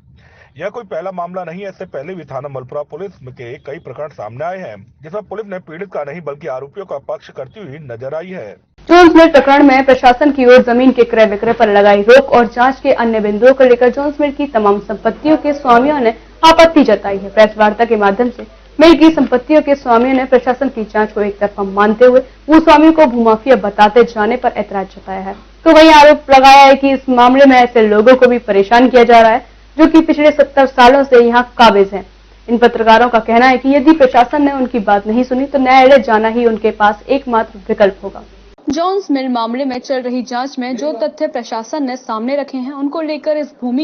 यह कोई पहला मामला नहीं है, इससे पहले भी थाना मलपुरा पुलिस के कई प्रकरण सामने आए हैं, जिसमें पुलिस ने पीड़ित का नहीं बल्कि आरोपियों का पक्ष करती हुई नजर आई है। जोन्स मिल प्रकरण में प्रशासन की ओर जमीन के क्रय विक्रय पर लगाई रोक और जांच के अन्य बिंदुओं को लेकर जोन्स मिल की तमाम संपत्तियों के स्वामियों ने आपत्ति जताई है। प्रेस वार्ता के माध्यम से मिल की संपत्तियों के स्वामियों ने प्रशासन की जांच को एक तरफा मानते हुए भूस्वामियों को भूमाफिया बताते जाने पर ऐतराज जताया है। तो वही आरोप लगाया है कि इस मामले में ऐसे लोगों को भी परेशान किया जा रहा है जो कि पिछले 70 सालों से यहाँ काबिज हैं। इन पत्रकारों का कहना है कि यदि प्रशासन ने उनकी बात नहीं सुनी तो न्यायालय जाना ही उनके पास एकमात्र विकल्प होगा। जोन्स मिल मामले में चल रही जांच में जो तथ्य प्रशासन ने सामने रखे हैं उनको लेकर इस भूमि